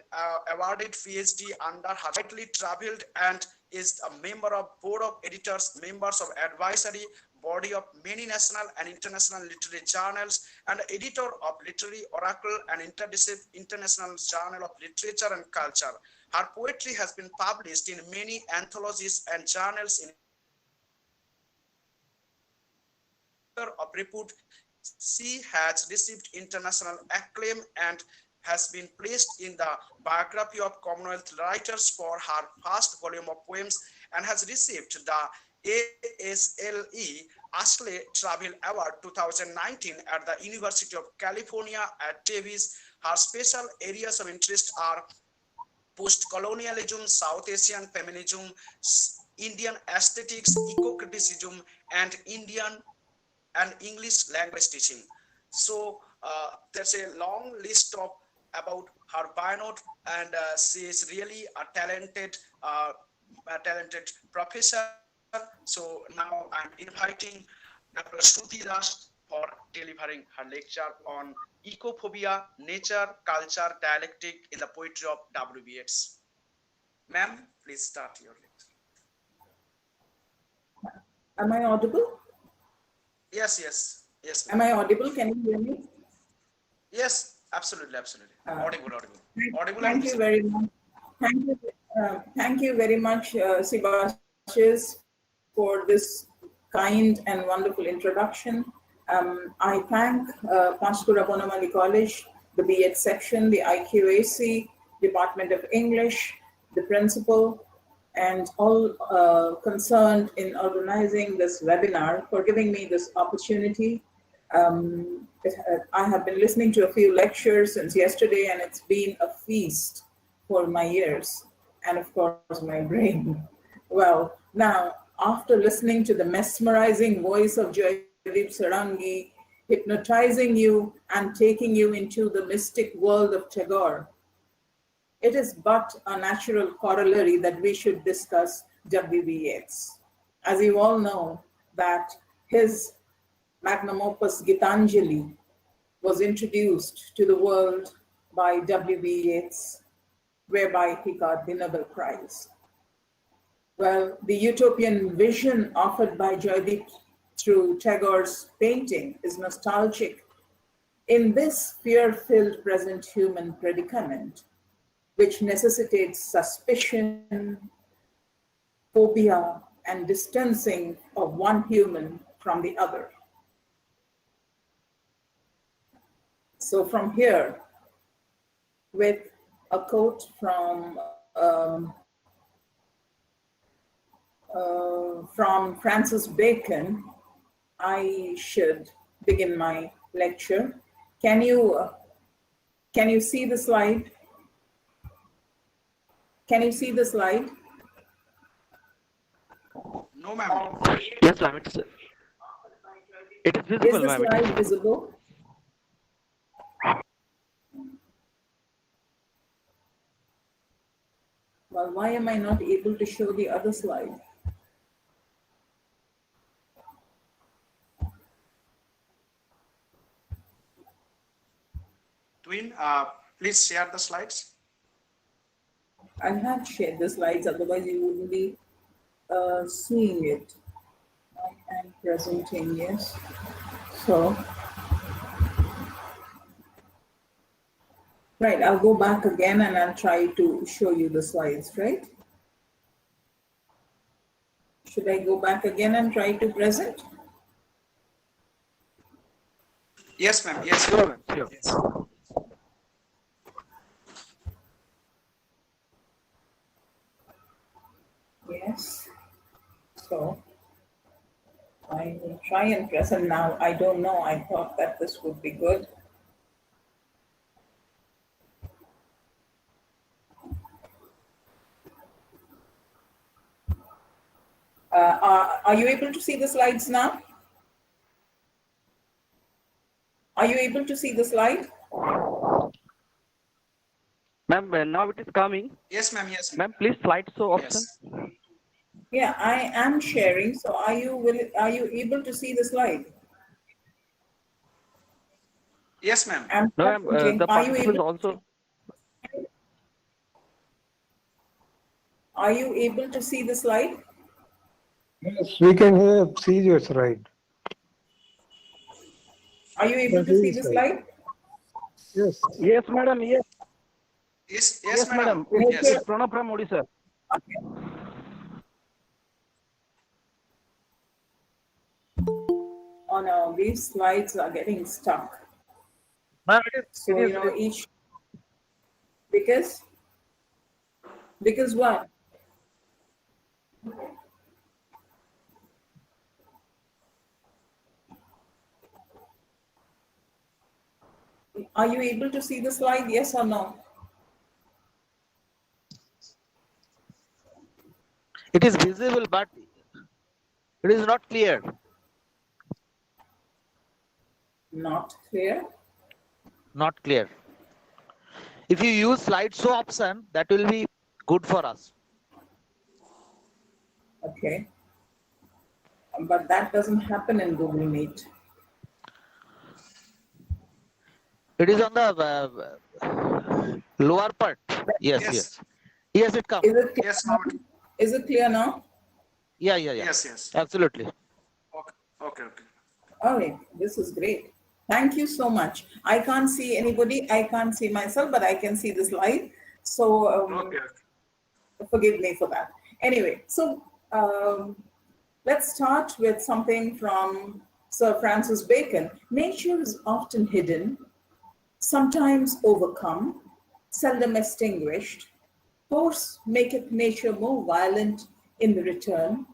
awarded PhD under her widely traveled, and is a member of Board of Editors, members of advisory body of many national and international literary journals, and editor of Literary Oracle and International Journal of Literature and Culture. Her poetry has been published in many anthologies and journals in of repute. She has received international acclaim and has been placed in the biography of Commonwealth writers for her first volume of poems, and has received the ASLE Ashley Travel Award 2019 at the University of California at Davis. Her special areas of interest are post-colonialism, South Asian feminism, Indian aesthetics, eco-criticism, and Indian and English language teaching. So there's a long list of about her bio, and she is really a talented professor. So now I'm inviting Dr. Shruti Das for delivering her lecture on ecophobia, nature, culture, dialectic in the poetry of WBS. Ma'am, please start your lecture. Am I audible? Yes. Am I audible? Can you hear me? Yes, absolutely. Audible. Audible and Thank you visible. very much. Thank you very much, Subhashis, for this kind and wonderful introduction. I thank Panchkura Bonamali College, the B.Ed section, the IQAC, Department of English, the principal, and all concerned in organizing this webinar for giving me this opportunity. I have been listening to a few lectures since yesterday, and it's been a feast for my ears and, of course, my brain. Well, now, after listening to the mesmerizing voice of Joydiv Sarangi, hypnotizing you and taking you into the mystic world of Tagore, it is but a natural corollary that we should discuss WBX. As you all know, that his magnum opus Gitanjali was introduced to the world by W.B. Yeats, whereby he got the Nobel Prize. Well, the utopian vision offered by Jayadip through Tagore's painting is nostalgic in this fear-filled present human predicament, which necessitates suspicion, phobia, and distancing of one human from the other. So from here, with a quote from Francis Bacon, I should begin my lecture. Can you see the slide? Can you see the slide? No, ma'am. Yes, ma'am. It is visible, Is the ma'am. slide visible? Well, why am I not able to show the other slide? Twin, please share the slides. I have shared the slides, otherwise you wouldn't be seeing it. I am presenting, yes. So, right, I'll go back again and I'll try to show you the slides, right? Should I go back again and try to present? Yes, ma'am. Yes, Sure, ma'am. Sure. Yes. Yes. So, I will try and present now. I don't know. I thought that this would be good. Are you able to see the slides now? Are you able to see the slide? Ma'am, now it is coming. Yes, ma'am. Yes, Ma'am, please slideshow option. Yes. Yeah, I am sharing. So are you able to see the slide? Yes, ma'am. I'm No, ma'am, presenting. the Are you participants able? also. Are you able to see the slide? Yes, we can see your slide. Are you able to see the slide? Yes. Yes, madam. Yes. Yes, madam. Yes. It's Pranab from Odisha. Oh no, these slides are getting stuck. Ma'am, So you know each because what? Are you able to see the slide? Yes or no? it is visible, but it is not clear. Not clear. Not clear. If you use slideshow option, that will be good for us. Okay. But that doesn't happen in Google Meet. It is on the lower part. Yes, Yes. yes. Yes, it comes. Is it clear Yes, now? now. Is it clear now? Yeah, yeah, yeah. Yes. Absolutely. Okay. All right, this is great. Thank you so much. I can't see anybody. I can't see myself, but I can see the slide. So Okay. forgive me for that. Anyway, so let's start with something from Sir Francis Bacon. Nature is often hidden, sometimes overcome, seldom extinguished. Force maketh nature more violent in the return.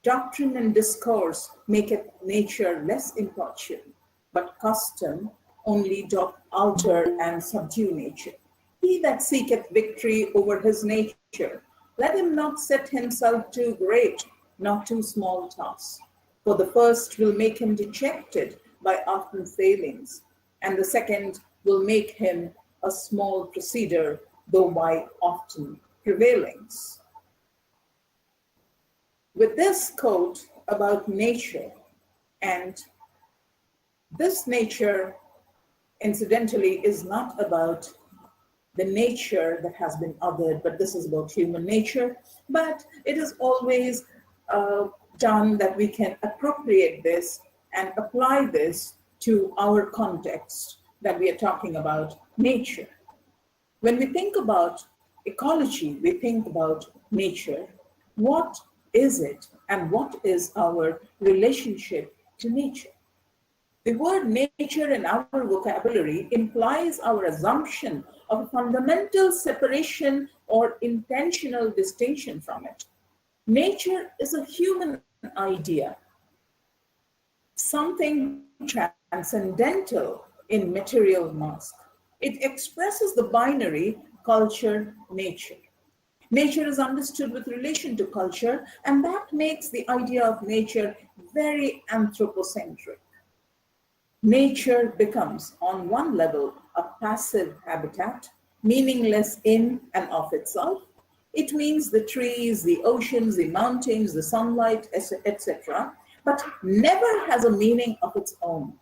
Doctrine and discourse maketh nature less importune, but custom only doth alter and subdue nature. He that seeketh victory over his nature, let him not set himself too great, nor too small task. For the first will make him dejected by often failings, and the second will make him a small proceder, though by often prevailings. With this quote about nature, and this nature, incidentally, is not about the nature that has been othered, but this is about human nature. But it is always done that we can appropriate this and apply this to our context that we are talking about nature. When we think about ecology, we think about nature. What is it and what is our relationship to nature? The word nature in our vocabulary implies our assumption of a fundamental separation or intentional distinction from it. Nature is a human idea, something transcendental in material mask. It expresses the binary culture-nature. Nature is understood with relation to culture, and that makes the idea of nature very anthropocentric. Nature becomes, on one level, a passive habitat, meaningless in and of itself. It means the trees, the oceans, the mountains, the sunlight, etc., but never has a meaning of its own.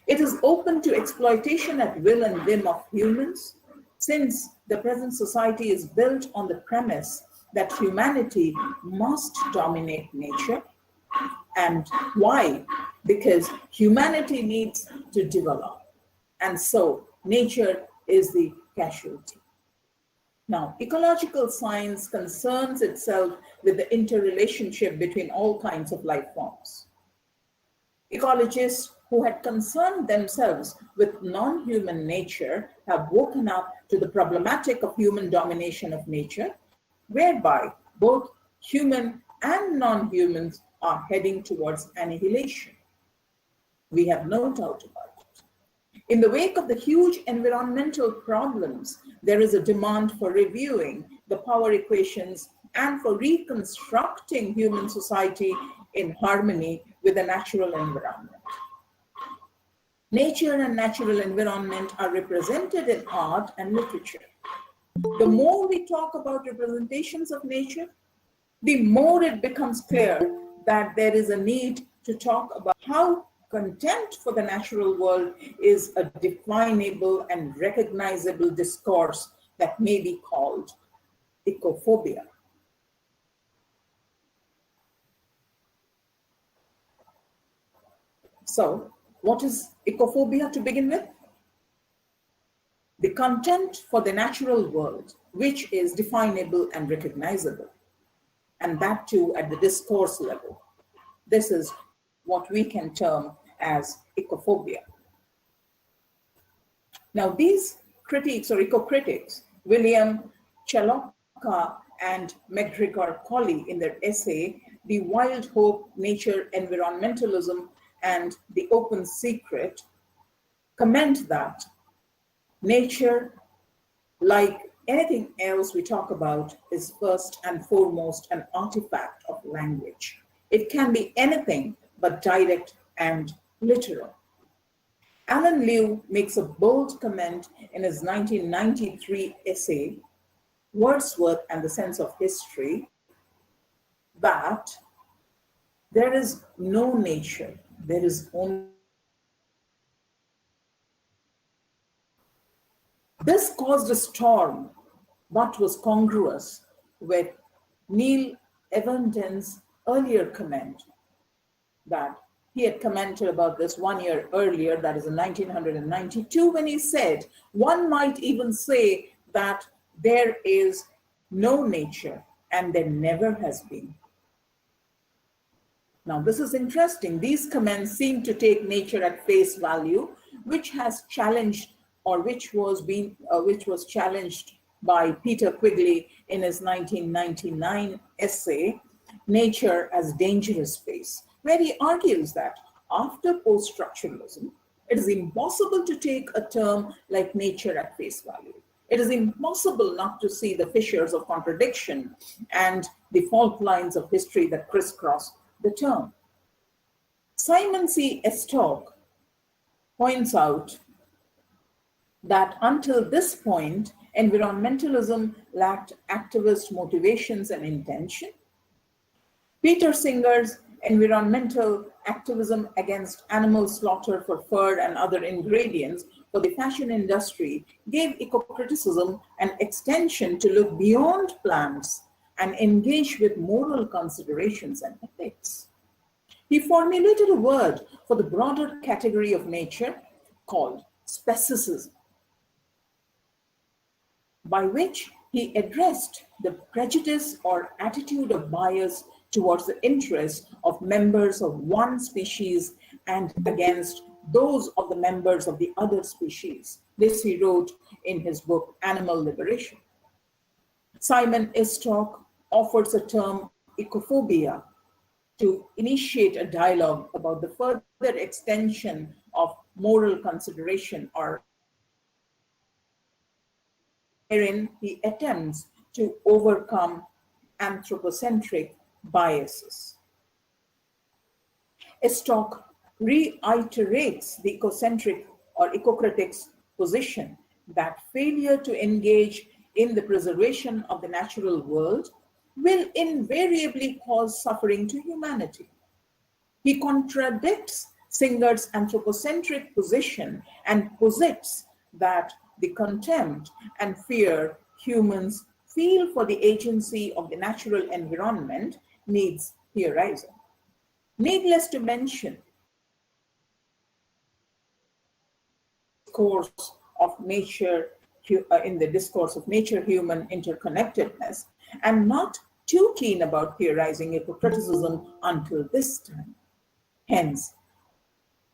It is open to exploitation at will and whim of humans, since the present society is built on the premise that humanity must dominate nature. And why? Because humanity needs to develop. And so nature is the casualty. Now, ecological science concerns itself with the interrelationship between all kinds of life forms. Ecologists who had concerned themselves with non-human nature have woken up to the problematic of human domination of nature, whereby both human and non-humans are heading towards annihilation. We have no doubt about it. In the wake of the huge environmental problems, there is a demand for reviewing the power equations and for reconstructing human society in harmony with the natural environment. Nature and natural environment are represented in art and literature. The more we talk about representations of nature, the more it becomes clear that there is a need to talk about how contempt for the natural world is a definable and recognizable discourse that may be called ecophobia. So, what is ecophobia to begin with? The contempt for the natural world, which is definable and recognizable, and that too at the discourse level. This is what we can term as ecophobia. Now, these critiques or eco-critics, William Chalopka and McGregor Colley, in their essay, The Wild Hope, Nature, Environmentalism, and the Open Secret, comment that nature, like anything else we talk about, is first and foremost an artifact of language. It can be anything but direct and literal. Alan Liu makes a bold comment in his 1993 essay, Wordsworth and the Sense of History, that there is no nature, there is only. This caused a storm, but was congruous with Neil Evanden's earlier comment that he had commented about this 1 year earlier, that is in 1992, when he said, one might even say that there is no nature and there never has been. Now, this is interesting. These comments seem to take nature at face value, which has challenged, or which was challenged by Peter Quigley in his 1999 essay, Nature as Dangerous Space, where he argues that after post-structuralism, it is impossible to take a term like nature at face value. It is impossible not to see the fissures of contradiction and the fault lines of history that crisscross the term. Simon C. Estock points out that until this point, environmentalism lacked activist motivations and intention. Peter Singer's environmental activism against animal slaughter for fur and other ingredients for the fashion industry gave eco-criticism an extension to look beyond plants and engage with moral considerations and ethics. He formulated a word for the broader category of nature called speciesism, by which he addressed the prejudice or attitude of bias towards the interests of members of one species and against those of the members of the other species. This he wrote in his book, Animal Liberation. Simon Estock offers a term, ecophobia, to initiate a dialogue about the further extension of moral consideration, or wherein he attempts to overcome anthropocentric biases. Estock reiterates the ecocentric or ecocritic's position that failure to engage in the preservation of the natural world will invariably cause suffering to humanity. He contradicts Singer's anthropocentric position and posits that the contempt and fear humans feel for the agency of the natural environment needs theorizing. Needless to mention, in the discourse of nature-human interconnectedness, and not too keen about theorizing eco-criticism until this time. Hence,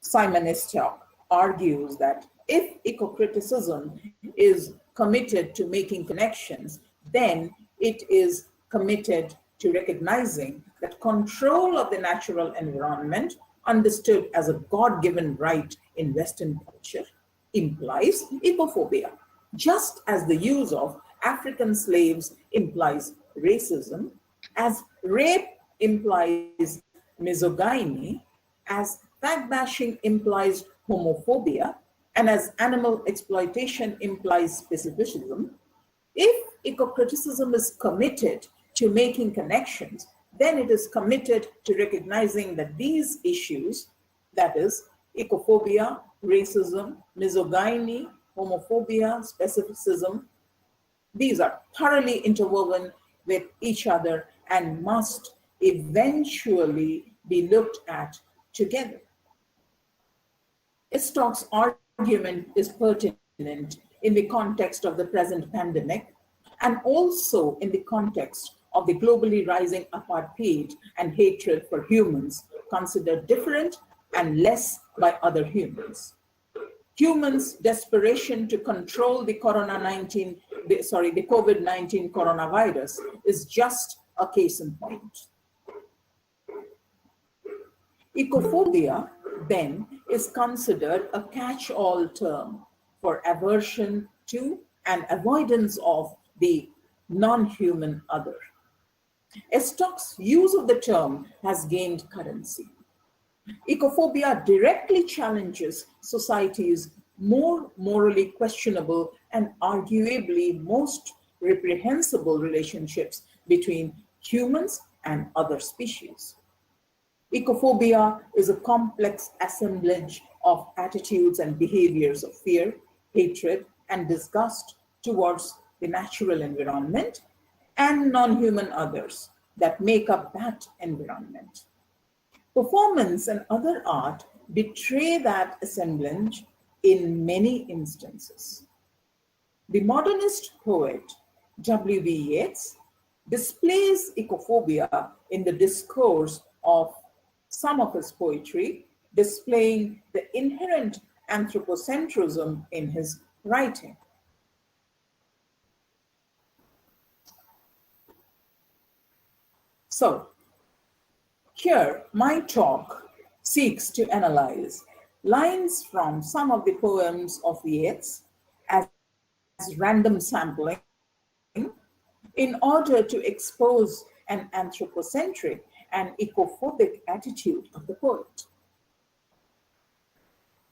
Simon Estock argues that if eco-criticism is committed to making connections, then it is committed to recognizing that control of the natural environment, understood as a God-given right in Western culture, implies ecophobia, just as the use of African slaves implies racism, as rape implies misogyny, as fact-bashing implies homophobia, and as animal exploitation implies specificism. If eco-criticism is committed to making connections, then it is committed to recognizing that these issues, that is, ecophobia, racism, misogyny, homophobia, specificism, these are thoroughly interwoven with each other and must eventually be looked at together. Estock's argument is pertinent in the context of the present pandemic and also in the context of the globally rising apartheid and hatred for humans considered different and less by other humans. Humans' desperation to control the COVID-19 coronavirus is just a case in point. Ecophobia, then, is considered a catch-all term for aversion to and avoidance of the non-human other. Estock's use of the term has gained currency. Ecophobia directly challenges society's more morally questionable and arguably most reprehensible relationships between humans and other species. Ecophobia is a complex assemblage of attitudes and behaviors of fear, hatred, and disgust towards the natural environment and non-human others that make up that environment. Performance and other art betray that assemblage in many instances. The modernist poet W.B. Yeats displays ecophobia in the discourse of some of his poetry, displaying the inherent anthropocentrism in his writing. So, here, my talk seeks to analyze lines from some of the poems of Yeats as random sampling in order to expose an anthropocentric and ecophobic attitude of the poet.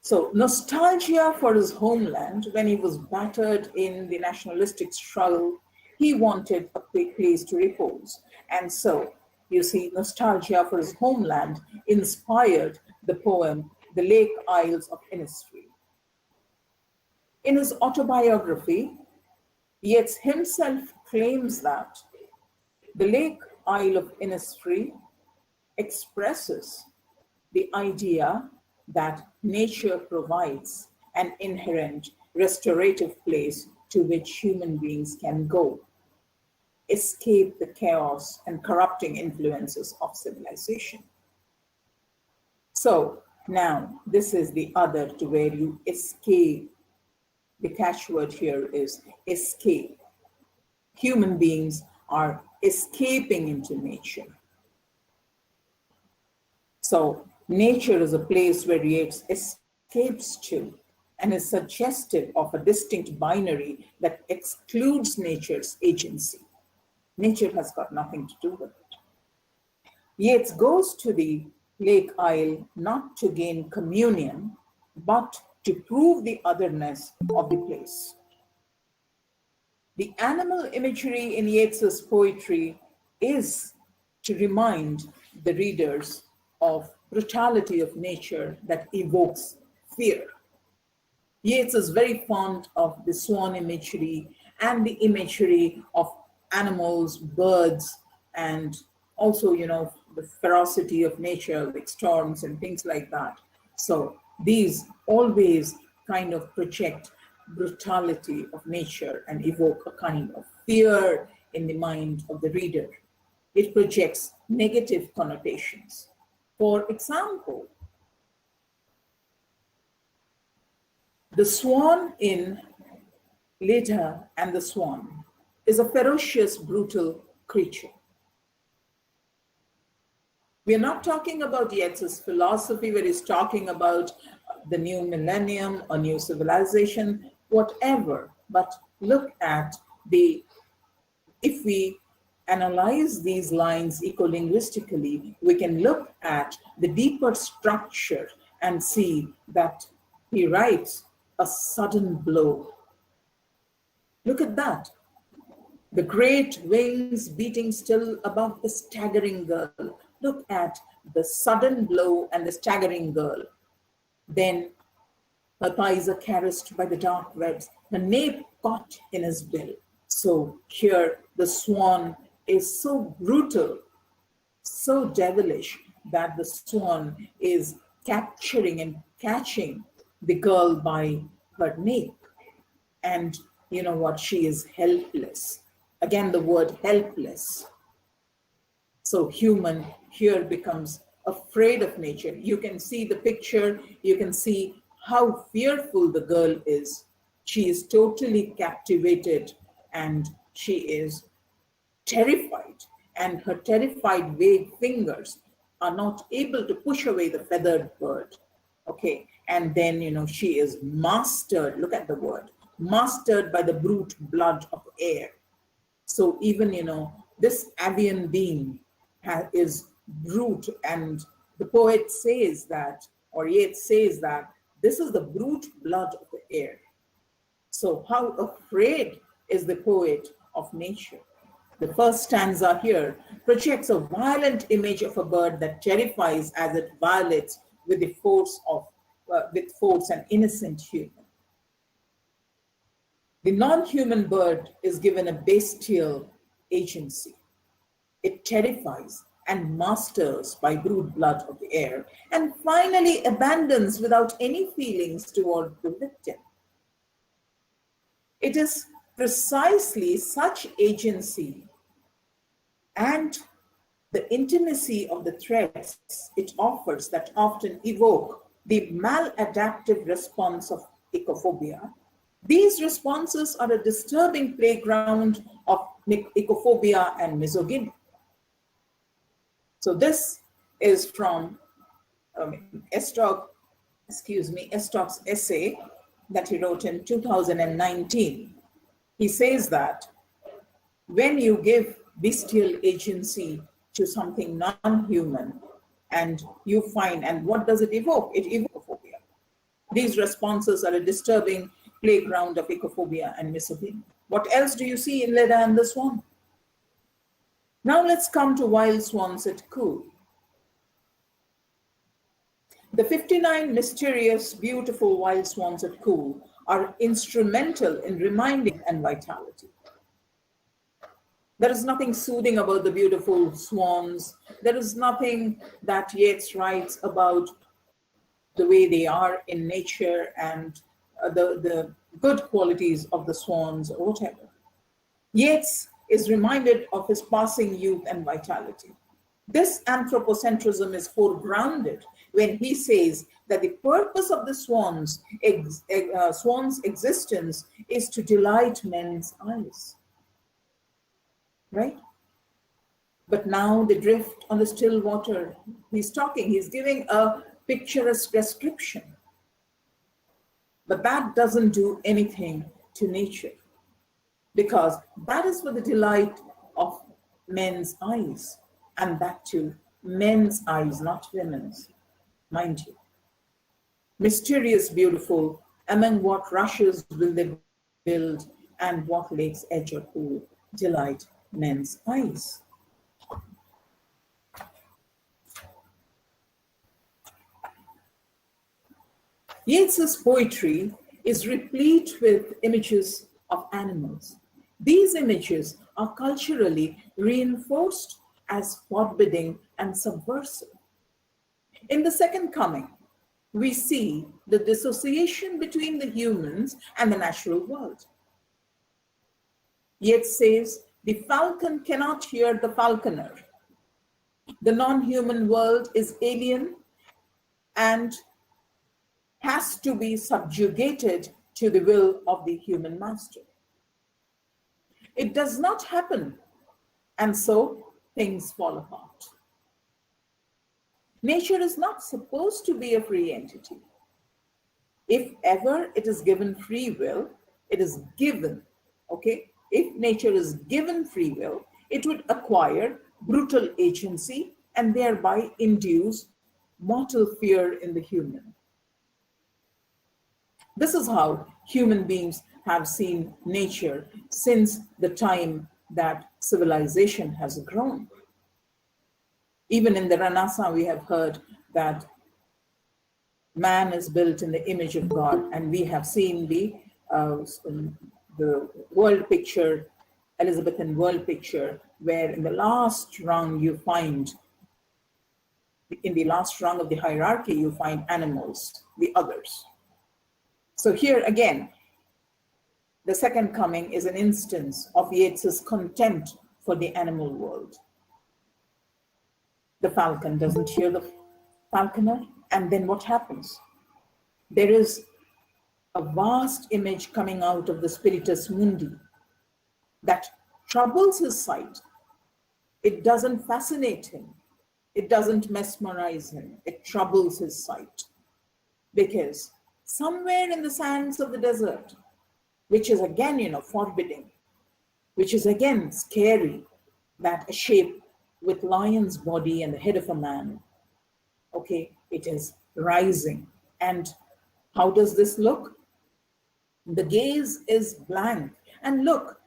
So, nostalgia for his homeland when he was battered in the nationalistic struggle, he wanted a place to repose. And so, you see, nostalgia for his homeland inspired the poem, The Lake Isles of Innisfree. In his autobiography, Yeats himself claims that the Lake Isle of Innisfree expresses the idea that nature provides an inherent restorative place to which human beings can go, escape the chaos and corrupting influences of civilization. So now this is the other to where you escape. The catchword here is escape. Human beings are escaping into nature. So nature is a place where Yeats escapes to and is suggestive of a distinct binary that excludes nature's agency. Nature has got nothing to do with it. Yeats goes to the Lake Isle not to gain communion, but to prove the otherness of the place. The animal imagery in Yeats's poetry is to remind the readers of brutality of nature that evokes fear. Yeats is very fond of the swan imagery and the imagery of animals, birds, and also, the ferocity of nature, like storms and things like that. So these always kind of project brutality of nature and evoke a kind of fear in the mind of the reader. It projects negative connotations. For example, the swan in Leda and the Swan is a ferocious, brutal creature. We are not talking about Yeats's philosophy where he's talking about the new millennium or new civilization, whatever. But look at if we analyze these lines eco-linguistically, we can look at the deeper structure and see that he writes a sudden blow. Look at that. The great wings beating still above the staggering girl. Look at the sudden blow and the staggering girl. Then her thighs are caressed by the dark webs, her nape caught in his bill. So here the swan is so brutal, so devilish that the swan is capturing and catching the girl by her nape. And you know what? She is helpless. Again, the word helpless. So human here becomes afraid of nature. You can see the picture. You can see how fearful the girl is. She is totally captivated and she is terrified. And her terrified vague fingers are not able to push away the feathered bird. Okay. And then, she is mastered. Look at the word. Mastered by the brute blood of air. So even, this avian being is brute and The poet says that, or Yeats says that, this is the brute blood of the air. So how afraid is the poet of nature? The first stanza here projects a violent image of a bird that terrifies as it violates with the force of with force an innocent human. The non-human bird is given a bestial agency. It terrifies and masters by brute blood of the air, and finally abandons without any feelings toward the victim. It is precisely such agency and the intimacy of the threats it offers that often evoke the maladaptive response of ecophobia. These responses are a disturbing playground of ecophobia and misogyny. So this is from Estock's essay that he wrote in 2019. He says that when you give bestial agency to something non-human, and you find, and what does it evoke? It evokes ecophobia. These responses are a disturbing playground of ecophobia and misogyny. What else do you see in Leda and the Swan? Now let's come to Wild Swans at Cool. The 59 mysterious, beautiful wild swans at Cool are instrumental in reminding and vitality. There is nothing soothing about the beautiful swans. There is nothing that Yeats writes about the way they are in nature and the good qualities of the swans or whatever. Yeats is reminded of his passing youth and vitality. This anthropocentrism is foregrounded when he says that the purpose of the swans' existence is to delight men's eyes. Right? But now they drift on the still water. He's talking, he's giving a picturesque description. But that doesn't do anything to nature, because that is for the delight of men's eyes, and that too, men's eyes, not women's, mind you. Mysterious, beautiful, among what rushes will they build, and what lake's edge or pool delight men's eyes. Yeats's poetry is replete with images of animals. These images are culturally reinforced as forbidding and subversive. In The Second Coming, we see the dissociation between the humans and the natural world. Yeats says, the falcon cannot hear the falconer. The non-human world is alien and has to be subjugated to the will of the human master. It does not happen, and so things fall apart. Nature is not supposed to be a free entity. If ever it is given free will, it is given, okay? If nature is given free will, it would acquire brutal agency and thereby induce mortal fear in the human. This is how human beings have seen nature since the time that civilization has grown. Even in the Renaissance, we have heard that man is built in the image of God, and we have seen the world picture, Elizabethan world picture, where in the last rung you find, in the last rung of the hierarchy, you find animals, the others. So here again, The Second Coming is an instance of Yeats's contempt for the animal world. The falcon doesn't hear the falconer, and then what happens? There is a vast image coming out of the spiritus mundi that troubles his sight. It doesn't fascinate him. It doesn't mesmerize him. It troubles his sight. Because somewhere in the sands of the desert, which is again, forbidding, which is again scary, that a shape with lion's body and the head of a man Okay, it is rising. And how does this look? The gaze is blank. And look,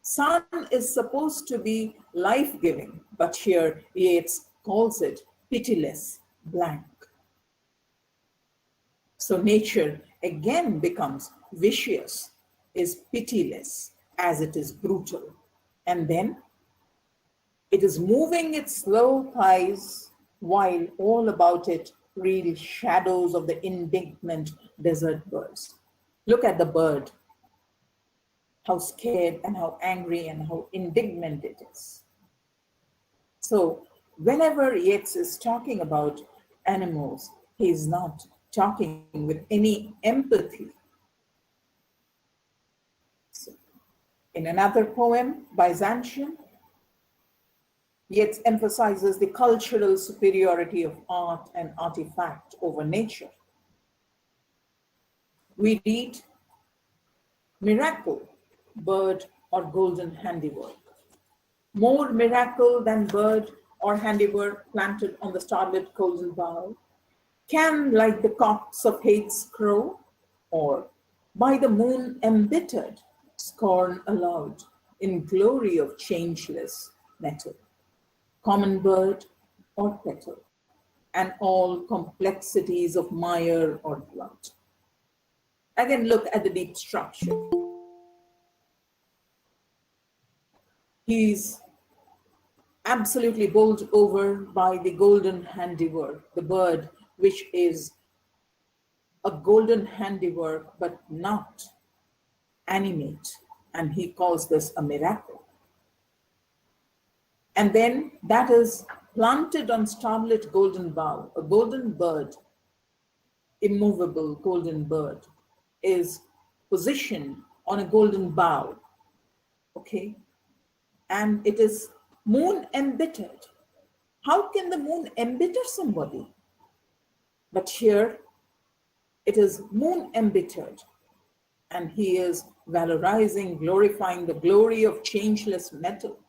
sun is supposed to be life-giving, but here Yeats calls it pitiless, blank. So nature again becomes vicious, is pitiless as it is brutal. And then it is moving its slow thighs while all about it reel shadows of the indignant desert birds. Look at the bird, how scared and how angry and how indignant it is. So whenever Yeats is talking about animals, he is not talking with any empathy. So, in another poem, Byzantium, Yeats emphasizes the cultural superiority of art and artifact over nature. We read, miracle, bird or golden handiwork. More miracle than bird or handiwork planted on the starlit golden bough, can like the cocks of hate's crow, or by the moon embittered, scorn aloud in glory of changeless metal. Common bird or petal, and all complexities of mire or blood. Again, look at the deep structure. He's absolutely bowled over by the golden handiwork, the bird, which is a golden handiwork, but not animate. And he calls this a miracle. And then that is planted on starlit golden bough, a golden bird, immovable golden bird, is positioned on a golden bough, okay? And it is moon embittered. How can the moon embitter somebody? But here it is moon embittered, and he is valorizing, glorifying the glory of changeless metal.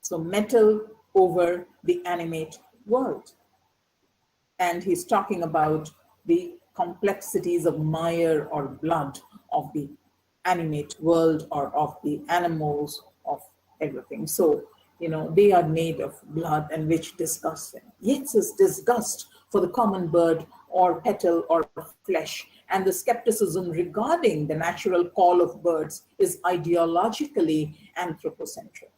So metal over the animate world. And he's talking about the complexities of mire or blood of the animate world or of the animals, of everything. So, you know, they are made of blood and which disgusts them. Yeats' disgust for the common bird or petal or flesh, and the skepticism regarding the natural call of birds is ideologically anthropocentric.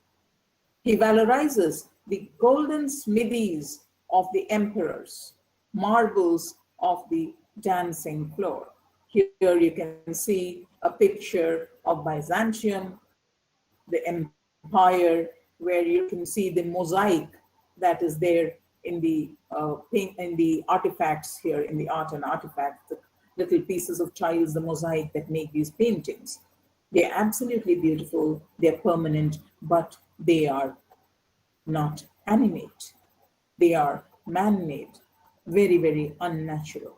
He valorizes the golden smithies of the emperors, marbles of the dancing floor. Here you can see a picture of Byzantium, the empire, where you can see the mosaic that is there in the artifacts here, in the art and artifacts, the little pieces of tiles, the mosaic that make these paintings. They're absolutely beautiful, they're permanent, but they are not animate. They are man-made, very, very unnatural.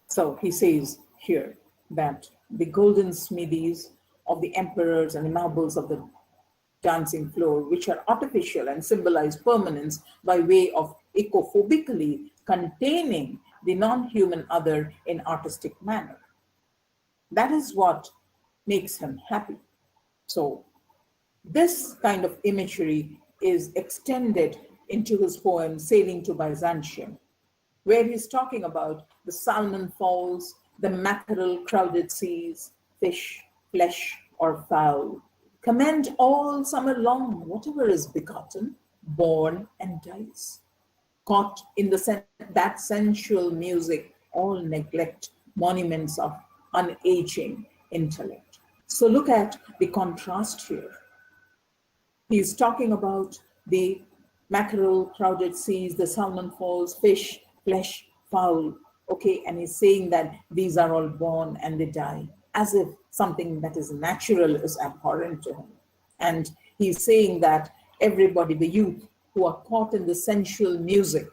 So he says here that the golden smithies of the emperors and the marbles of the dancing floor, which are artificial and symbolize permanence by way of ecophobically containing the non-human other in artistic manner. That is what makes him happy. So this kind of imagery is extended into his poem, Sailing to Byzantium, where he's talking about the salmon falls, the mackerel crowded seas, fish, flesh, or fowl. Commend all summer long whatever is begotten, born, and dies. Caught in that sensual music, all neglect monuments of unaging intellect. So look at the contrast here. He's talking about the mackerel crowded seas, the salmon falls, fish, flesh, fowl, okay? And he's saying that these are all born and they die, as if something that is natural is abhorrent to him. And he's saying that everybody, the youth who are caught in the sensual music,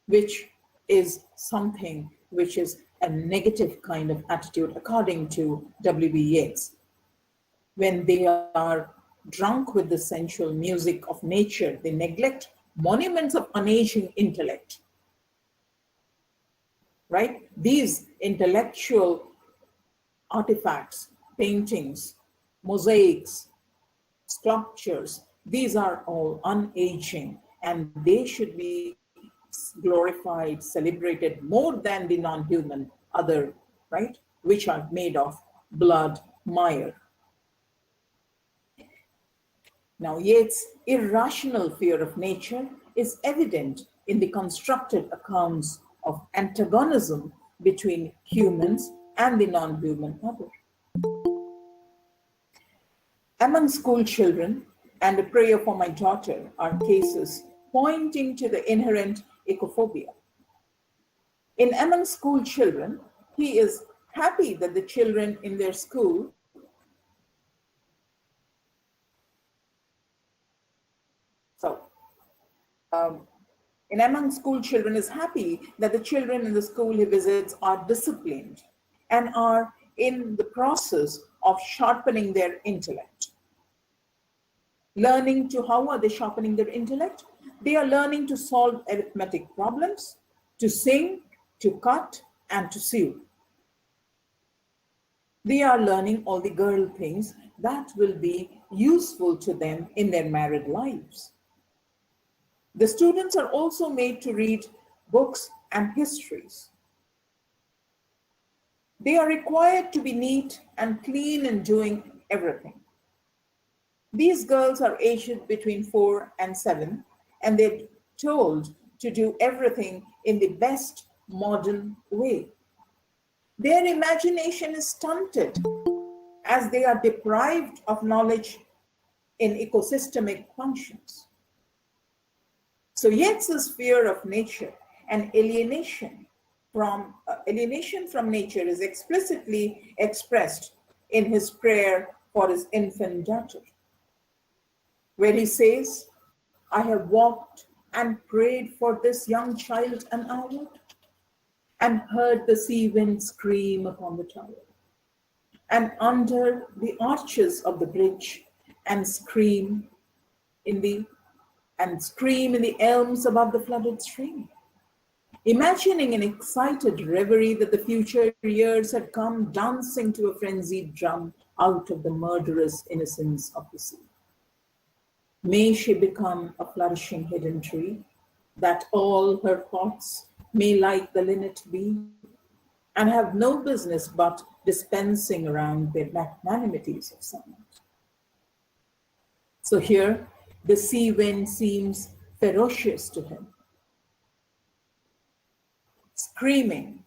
which is something which is a negative kind of attitude, according to W.B. Yeats, when they are drunk with the sensual music of nature, they neglect monuments of unaging intellect, right? These intellectual artifacts, paintings, mosaics, sculptures, these are all unaging, and they should be glorified, celebrated more than the non-human other, right? Which are made of blood, mire. Now, Yeats' irrational fear of nature is evident in the constructed accounts of antagonism between humans and the non-human other. Among school children and a prayer for my daughter are cases pointing to the inherent ecophobia. In among school children, he is happy that the children in their school in among school children is happy that the children in the school he visits are disciplined and are in the process of sharpening their intellect. Learning to, how are they sharpening their intellect? They are learning to solve arithmetic problems, to sing, to cut, and to sew. They are learning all the girl things that will be useful to them in their married lives. The students are also made to read books and histories. They are required to be neat and clean in doing everything. These girls are aged between 4 and 7, and they're told to do everything in the best modern way. Their imagination is stunted as they are deprived of knowledge in ecosystemic functions. So Yeats's fear of nature and alienation from nature is explicitly expressed in his prayer for his infant daughter, where he says, I have walked and prayed for this young child an hour, and heard the sea wind scream upon the tower, and under the arches of the bridge, and scream in the elms above the flooded stream. Imagining in excited reverie that the future years had come dancing to a frenzied drum out of the murderous innocence of the sea. May she become a flourishing hidden tree, that all her thoughts may like the linnet be, and have no business but dispensing around the magnanimities of sound. So here, the sea wind seems ferocious to him, screaming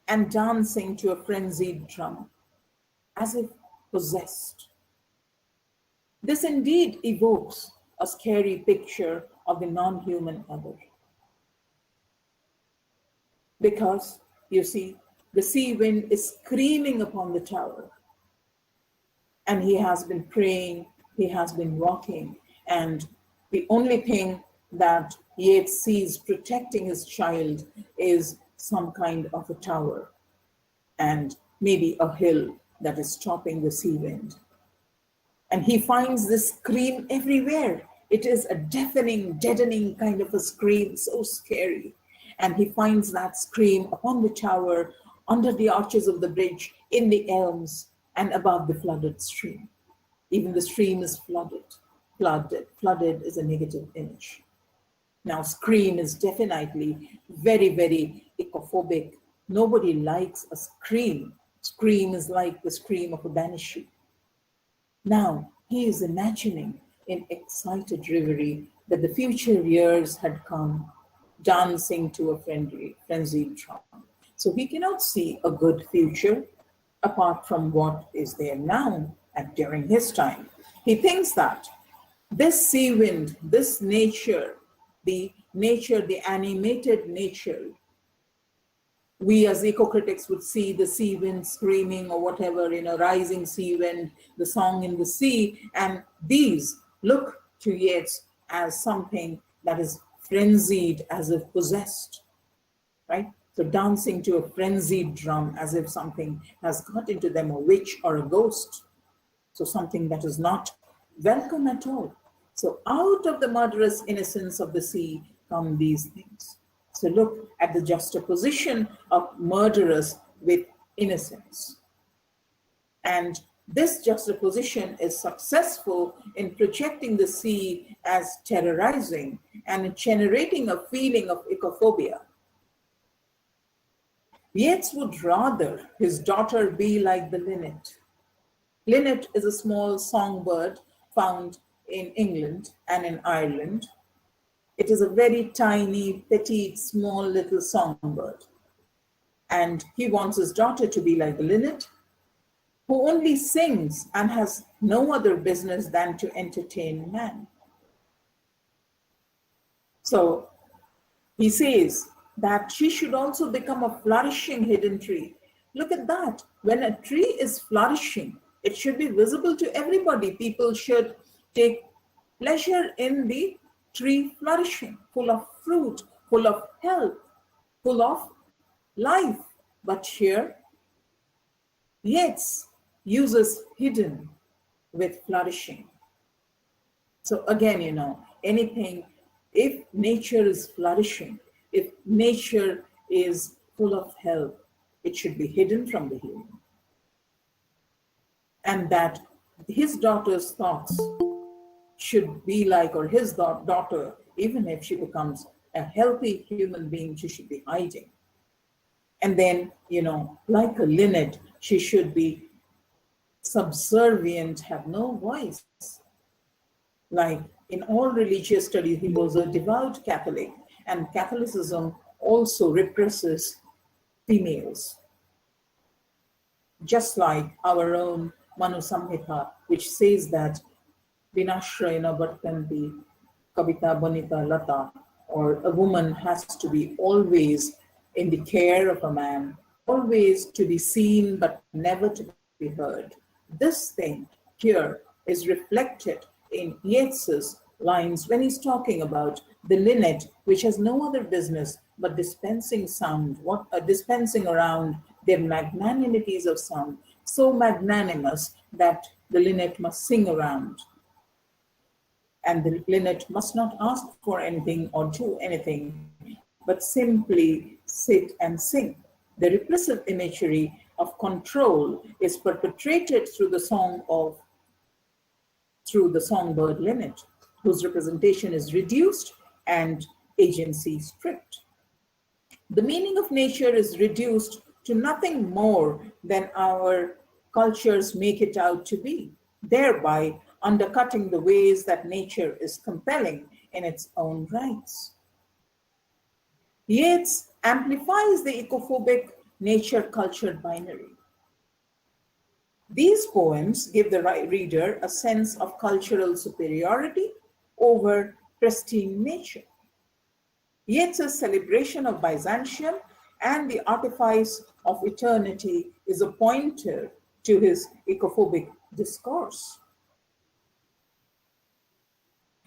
and dancing to a frenzied drum, as if possessed. This indeed evokes a scary picture of the non-human other. Because, you see, the sea wind is screaming upon the tower, and he has been praying, he has been walking, and the only thing that Yeats sees protecting his child is some kind of a tower and maybe a hill that is stopping the sea wind. And he finds this scream everywhere. It is a deafening, deadening kind of a scream, so scary. And he finds that scream upon the tower, under the arches of the bridge, in the elms, and above the flooded stream. Even the stream is flooded. Flooded is a negative image. Now, scream is definitely very, very ecophobic. Nobody likes a scream. Scream is like the scream of a banshee. Now, he is imagining in excited reverie that the future years had come, dancing to a frenzied drum. So he cannot see a good future apart from what is there now and during his time. He thinks that this sea wind, this nature, the animated nature, we as eco-critics would see the sea wind screaming or whatever, rising sea wind, the song in the sea, and these look to Yeats as something that is frenzied, as if possessed, right? So dancing to a frenzied drum as if something has got into them, a witch or a ghost. So something that is not welcome at all. So out of the murderous innocence of the sea come these things. So look at the juxtaposition of murderous with innocence. And this juxtaposition is successful in projecting the sea as terrorizing and in generating a feeling of ecophobia. Yeats would rather his daughter be like the linnet. Linnet is a small songbird found in England and in Ireland. It is a very tiny, petite, small little songbird. And he wants his daughter to be like the linnet, who only sings and has no other business than to entertain man. So he says that she should also become a flourishing hidden tree. Look at that. When a tree is flourishing, it should be visible to everybody. People should take pleasure in the tree flourishing, full of fruit, full of health, full of life. But here, Yeats uses hidden with flourishing. So again, anything, if nature is flourishing, if nature is full of health, it should be hidden from the human. And that his daughter's thoughts should be like, or his daughter, even if she becomes a healthy human being, she should be hiding. And then, like a linnet, she should be subservient, have no voice. Like in all religious studies, he was a devout Catholic, and Catholicism also represses females. Just like our own Manu Samhita, which says that Vinashrayana Bhartanti Kavita Bonita Lata, or a woman has to be always in the care of a man, always to be seen but never to be heard. This thing here is reflected in Yeats's lines when he's talking about the linnet, which has no other business but dispensing sound, dispensing around their magnanimities of sound, so magnanimous that the linnet must sing around. And the linnet must not ask for anything or do anything, but simply sit and sing. The repressive imagery of control is perpetrated through the songbird linnet, whose representation is reduced and agency stripped. The meaning of nature is reduced to nothing more than our cultures make it out to be, thereby undercutting the ways that nature is compelling in its own rights. Yeats amplifies the ecophobic nature-culture binary. These poems give the reader a sense of cultural superiority over pristine nature. Yeats's celebration of Byzantium and the artifice of eternity is a pointer to his ecophobic discourse.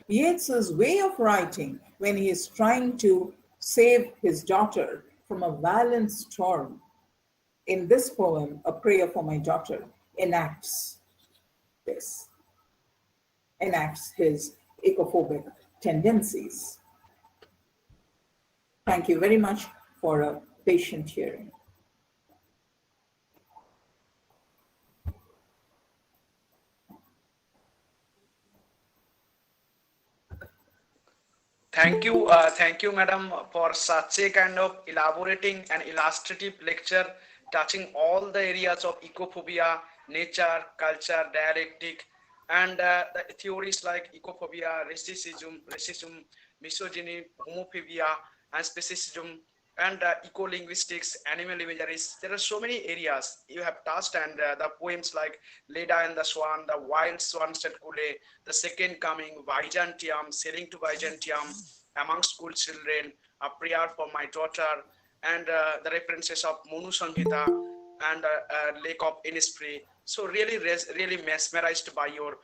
Yeats's way of writing when he is trying to save his daughter from a violent storm, in this poem, A Prayer for My Daughter, enacts this, enacts his ecophobic tendencies. Thank you very much for a patient hearing. Thank you, madam, for such a kind of elaborating and illustrative lecture touching all the areas of ecophobia, nature, culture, dialectic, and the theories like ecophobia, racism, misogyny, homophobia, and speciesism, and eco-linguistics, animal imageries. There are so many areas you have touched, and the poems like Leda and the Swan, the Wild Swans at Kule, the Second Coming, Byzantium, Sailing to Byzantium, Among School Children, A Prayer for My Daughter, and the references of Monu Samhita and Lake of Innisfree. So really mesmerized by your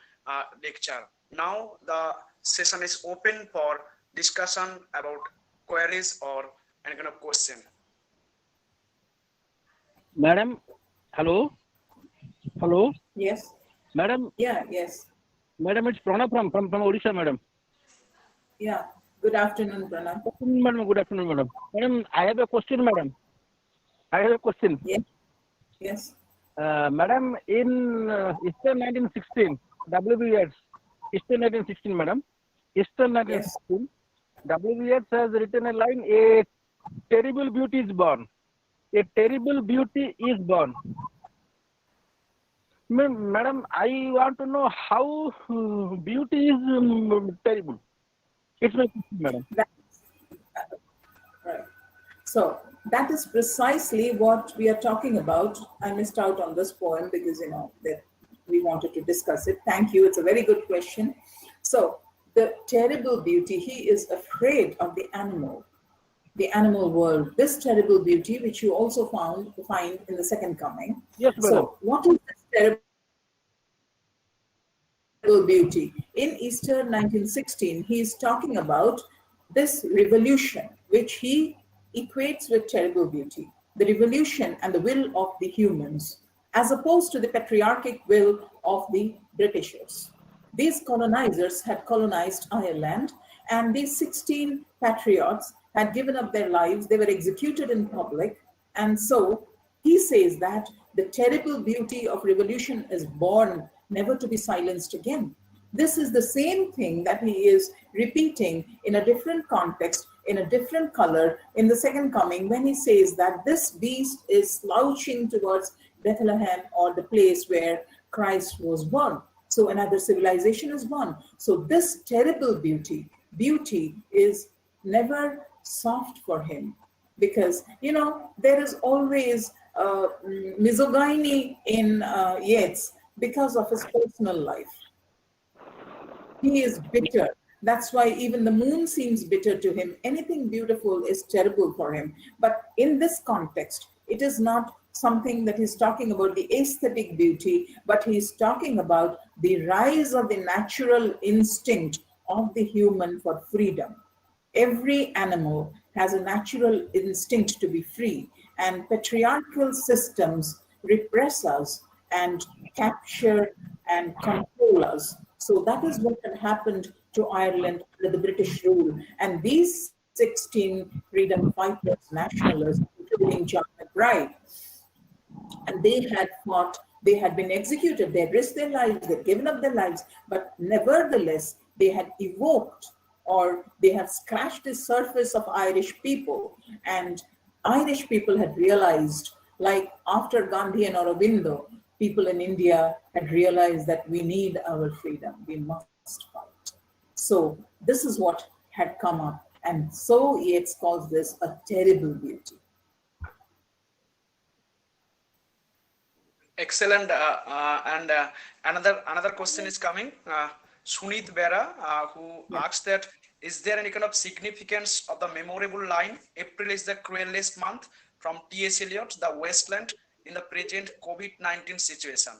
lecture. Now the session is open for discussion about queries or any kind of question. Madam, hello? Yes. Madam, Yeah, yes. Madam, it's Pranab from Odisha, madam. Yeah. Good afternoon, Pranab. Madam, good afternoon, madam. Madam, I have a question, madam. I have a question. Yes. Yes. Madam, in Easter 1916, WBS, Easter 1916, madam, Easter 1916, WBS has written a line, a terrible beauty is born. A terrible beauty is born. Madam, I want to know how beauty is terrible. It's my question, madam. Right. So that is precisely what we are talking about. I missed out on this poem because that we wanted to discuss it. Thank you. It's a very good question. So the terrible beauty, he is afraid of the animal world. This terrible beauty, which you also find in the second coming. Yes, madam. So what is this terrible beauty? In Easter 1916, he is talking about this revolution, which he equates with terrible beauty, the revolution and the will of the humans, as opposed to the patriarchic will of the Britishers. These colonizers had colonized Ireland, and these 16 patriots had given up their lives. They were executed in public. And so he says that the terrible beauty of revolution is born, never to be silenced again. This is the same thing that he is repeating in a different context, in a different color, in the second coming, when he says that this beast is slouching towards Bethlehem, or the place where Christ was born. So another civilization is born. So this terrible beauty is never soft for him, because there is always misogyny in Yeats because of his personal life. He is bitter. That's why even the moon seems bitter to him. Anything beautiful is terrible for him. But in this context, it is not something that he's talking about the aesthetic beauty, but he's talking about the rise of the natural instinct of the human for freedom. Every animal has a natural instinct to be free, and patriarchal systems repress us and capture and control us. So that is what had happened to Ireland under the British rule. And these 16 freedom fighters, nationalists, including John McBride, and they had fought, they had been executed, they had risked their lives, they had given up their lives, but nevertheless, they had evoked, or they had scratched the surface of Irish people. And Irish people had realized, like after Gandhi and Aurobindo, people in India had realized that we need our freedom, we must fight. So this is what had come up. And so Yeats calls this a terrible beauty. Excellent. And another question is coming. Sunit Bera, who asks that, is there any kind of significance of the memorable line, April is the cruelest month, from T.S. Eliot, The Wasteland, in the present COVID-19 situation?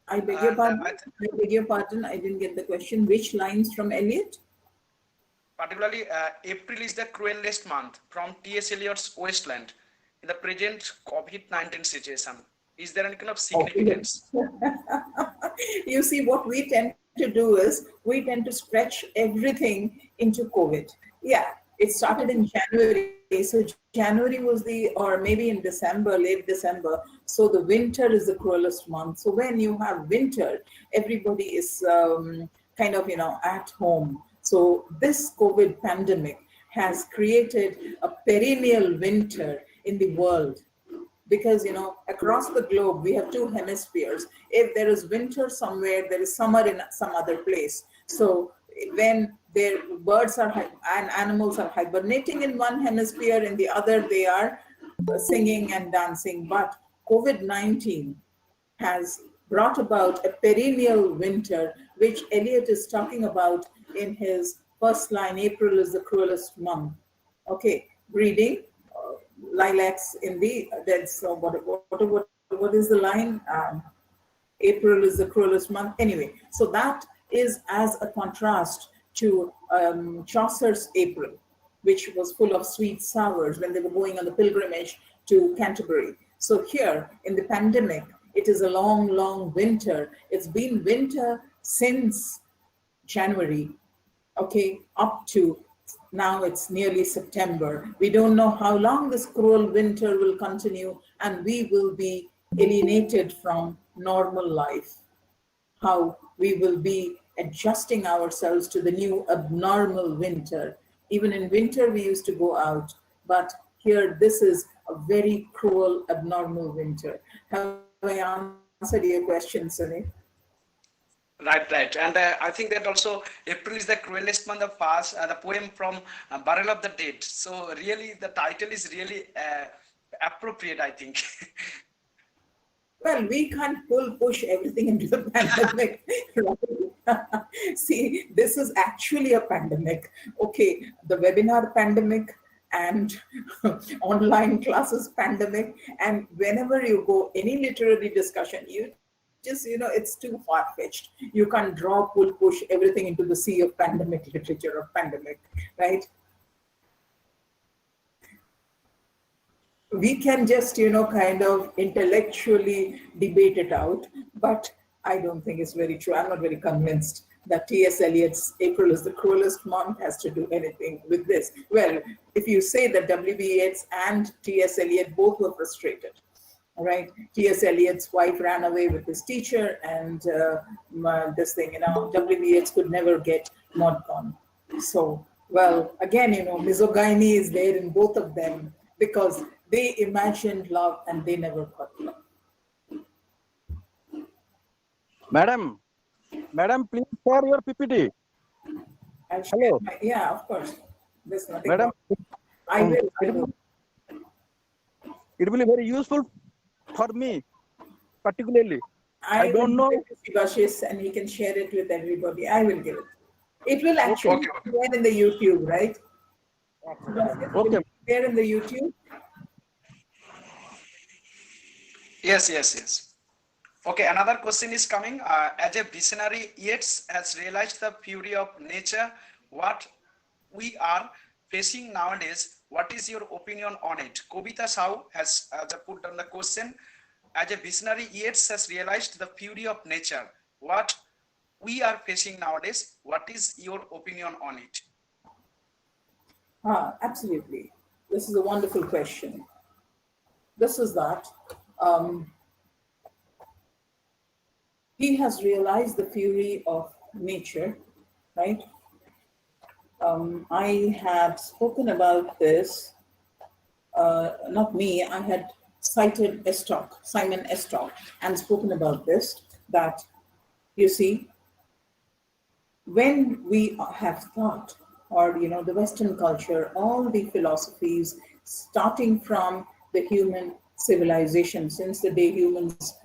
I beg your pardon. I didn't get the question. Which lines from Eliot? Particularly, April is the cruelest month, from T.S. Eliot's Wasteland, in the present COVID-19 situation. Is there any kind of significance? You see, what we tend to do is we tend to stretch everything into COVID. Yeah, it started in January. So January was or maybe in December, late December. So the winter is the cruelest month. So when you have winter, everybody is kind of, at home. So this COVID pandemic has created a perennial winter in the world. Because, across the globe, we have two hemispheres. If there is winter somewhere, there is summer in some other place. So when their birds and animals are hibernating in one hemisphere, in the other, they are singing and dancing. But COVID-19 has brought about a perennial winter, which Eliot is talking about in his first line, April is the cruelest month. Okay, breeding. Lilacs in the dead. So what is the line? April is the cruelest month. Anyway, so that is as a contrast to Chaucer's April, which was full of sweet sours when they were going on the pilgrimage to Canterbury. So here in the pandemic, it is a long, long winter. It's been winter since January, okay, up to now it's nearly September. We don't know how long this cruel winter will continue, and we will be alienated from normal life. How we will be adjusting ourselves to the new abnormal winter. Even in winter, we used to go out, but here this is a very cruel, abnormal winter. Have I answered your question, Sunil? Right, right. And I think that also April is the cruelest month of past, the poem from Burial of the Dead. So really the title is really appropriate, I think. Well, we can't push everything into the pandemic. Right? See, this is actually a pandemic. Okay, the webinar pandemic and online classes pandemic. And whenever you go any literary discussion, you just, it's too far-fetched. You can't draw, push everything into the sea of pandemic literature of pandemic, right? We can just, kind of intellectually debate it out, but I don't think it's very true. I'm not very convinced that T.S. Eliot's April is the cruelest month has to do anything with this. Well, if you say that W.B. Yeats and T.S. Eliot both were frustrated, all right? T.S. Eliot's wife ran away with his teacher, and this thing, W.B. Yeats could never get mod con. So, well, again, misogyny is there in both of them because they imagined love and they never got love. Madam, please share your PPT. Hello. Yeah, of course. There's nothing Madam, wrong. I will. It will be very useful for me, particularly. I don't know. Shivashish, and he can share it with everybody. I will give it. It will actually be there in the YouTube, right? Okay. There in the YouTube. Yes. Okay, another question is coming. As a visionary, Yeats has realized the fury of nature. What we are facing nowadays, what is your opinion on it? Kobita Sahu has put on the question. As a visionary, Yeats has realized the fury of nature. What we are facing nowadays, what is your opinion on it? Absolutely. This is a wonderful question. This is that he has realized the fury of nature, right? I had spoken about this, not me, I had cited Simon Estock, and spoken about this, that, you see, when we have thought, or, the Western culture, all the philosophies, starting from the human civilization, since the day humans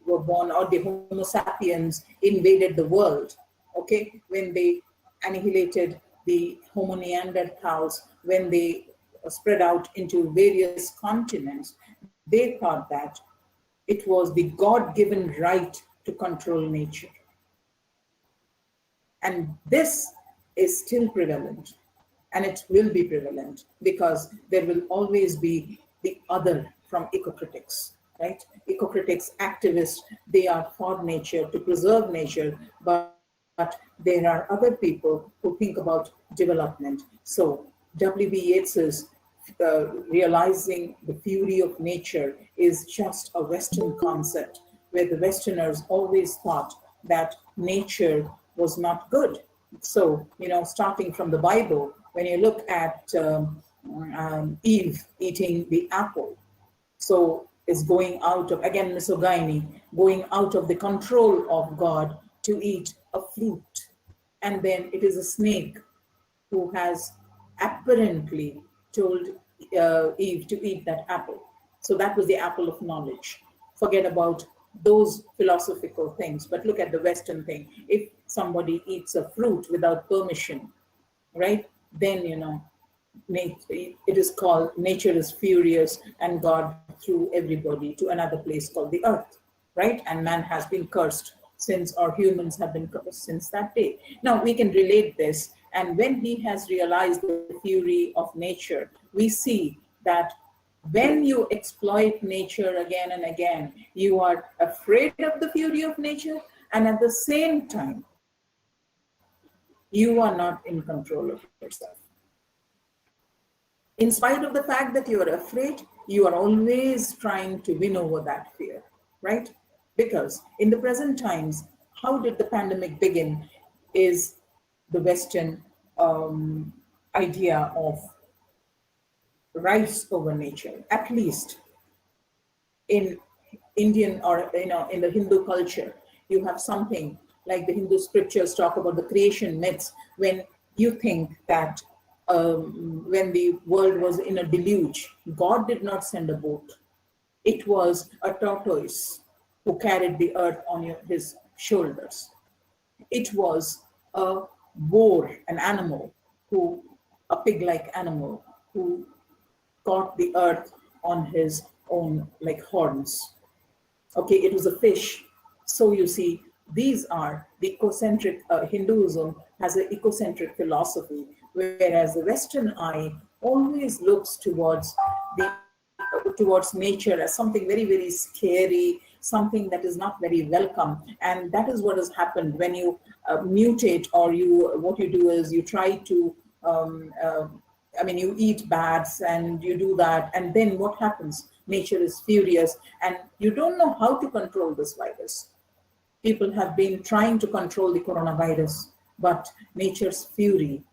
were born, or the Homo sapiens invaded the world, okay, when they annihilated the Homo neanderthals, when they spread out into various continents, they thought that it was the God-given right to control nature. And this is still prevalent, and it will be prevalent because there will always be the other from eco-critics, right? Eco-critics, activists, they are for nature, to preserve nature, but there are other people who think about development. So W.B. Yeats's realizing the fury of nature is just a Western concept, where the Westerners always thought that nature was not good. So, starting from the Bible, when you look at Eve eating the apple, so is going out of, again, misogyny, going out of the control of God to eat a fruit. And then it is a snake who has apparently told Eve to eat that apple. So that was the apple of knowledge. Forget about those philosophical things, but look at the Western thing. If somebody eats a fruit without permission, right, then, it is called nature is furious, and God threw everybody to another place called the earth, right? And man has been cursed since, or humans have been cursed since that day. Now we can relate this, and when he has realized the fury of nature, we see that when you exploit nature again and again, you are afraid of the fury of nature, and at the same time, You are not in control of yourself. In spite of the fact that you are afraid, you are always trying to win over that fear, right? Because in the present times, how did the pandemic begin is the Western idea of rights over nature, at least in Indian or in the Hindu culture, you have something like the Hindu scriptures talk about the creation myths. When you think that when the world was in a deluge, God did not send a boat. It was a tortoise who carried the earth on his shoulders. It was a boar, an animal, a pig-like animal, who caught the earth on his own like horns. Okay, it was a fish. So you see, these are the ecocentric, Hinduism has an ecocentric philosophy, whereas the Western eye always looks towards nature as something very, very scary, something that is not very welcome. And that is what has happened when you mutate, or what you do is you try to you eat bats and you do that, and then what happens? Nature is furious, and you don't know how to control this virus. People have been trying to control the coronavirus, but nature's fury,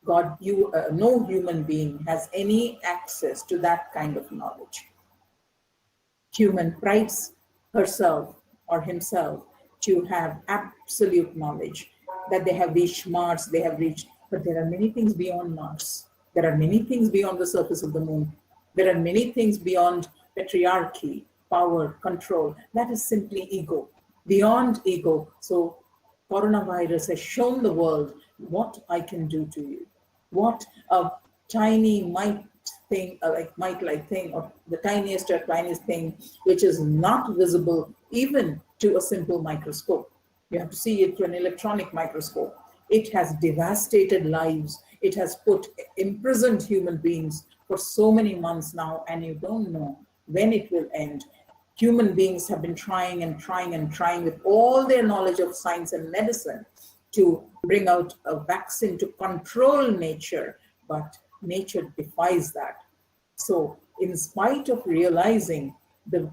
no human being has any access to that kind of knowledge. Human prides herself or himself to have absolute knowledge that they have reached Mars, they have reached, but there are many things beyond Mars. There are many things beyond the surface of the moon. There are many things beyond patriarchy, power, control. That is simply ego, beyond ego. So coronavirus has shown the world what I can do to you, what a tiny mite thing, mite-like thing, or the tiniest thing, which is not visible even to a simple microscope. You have to see it through an electronic microscope. It has devastated lives. It has imprisoned human beings for so many months now, and you don't know when it will end. Human beings have been trying and trying and trying with all their knowledge of science and medicine to bring out a vaccine to control nature, but nature defies that. So in spite of realizing the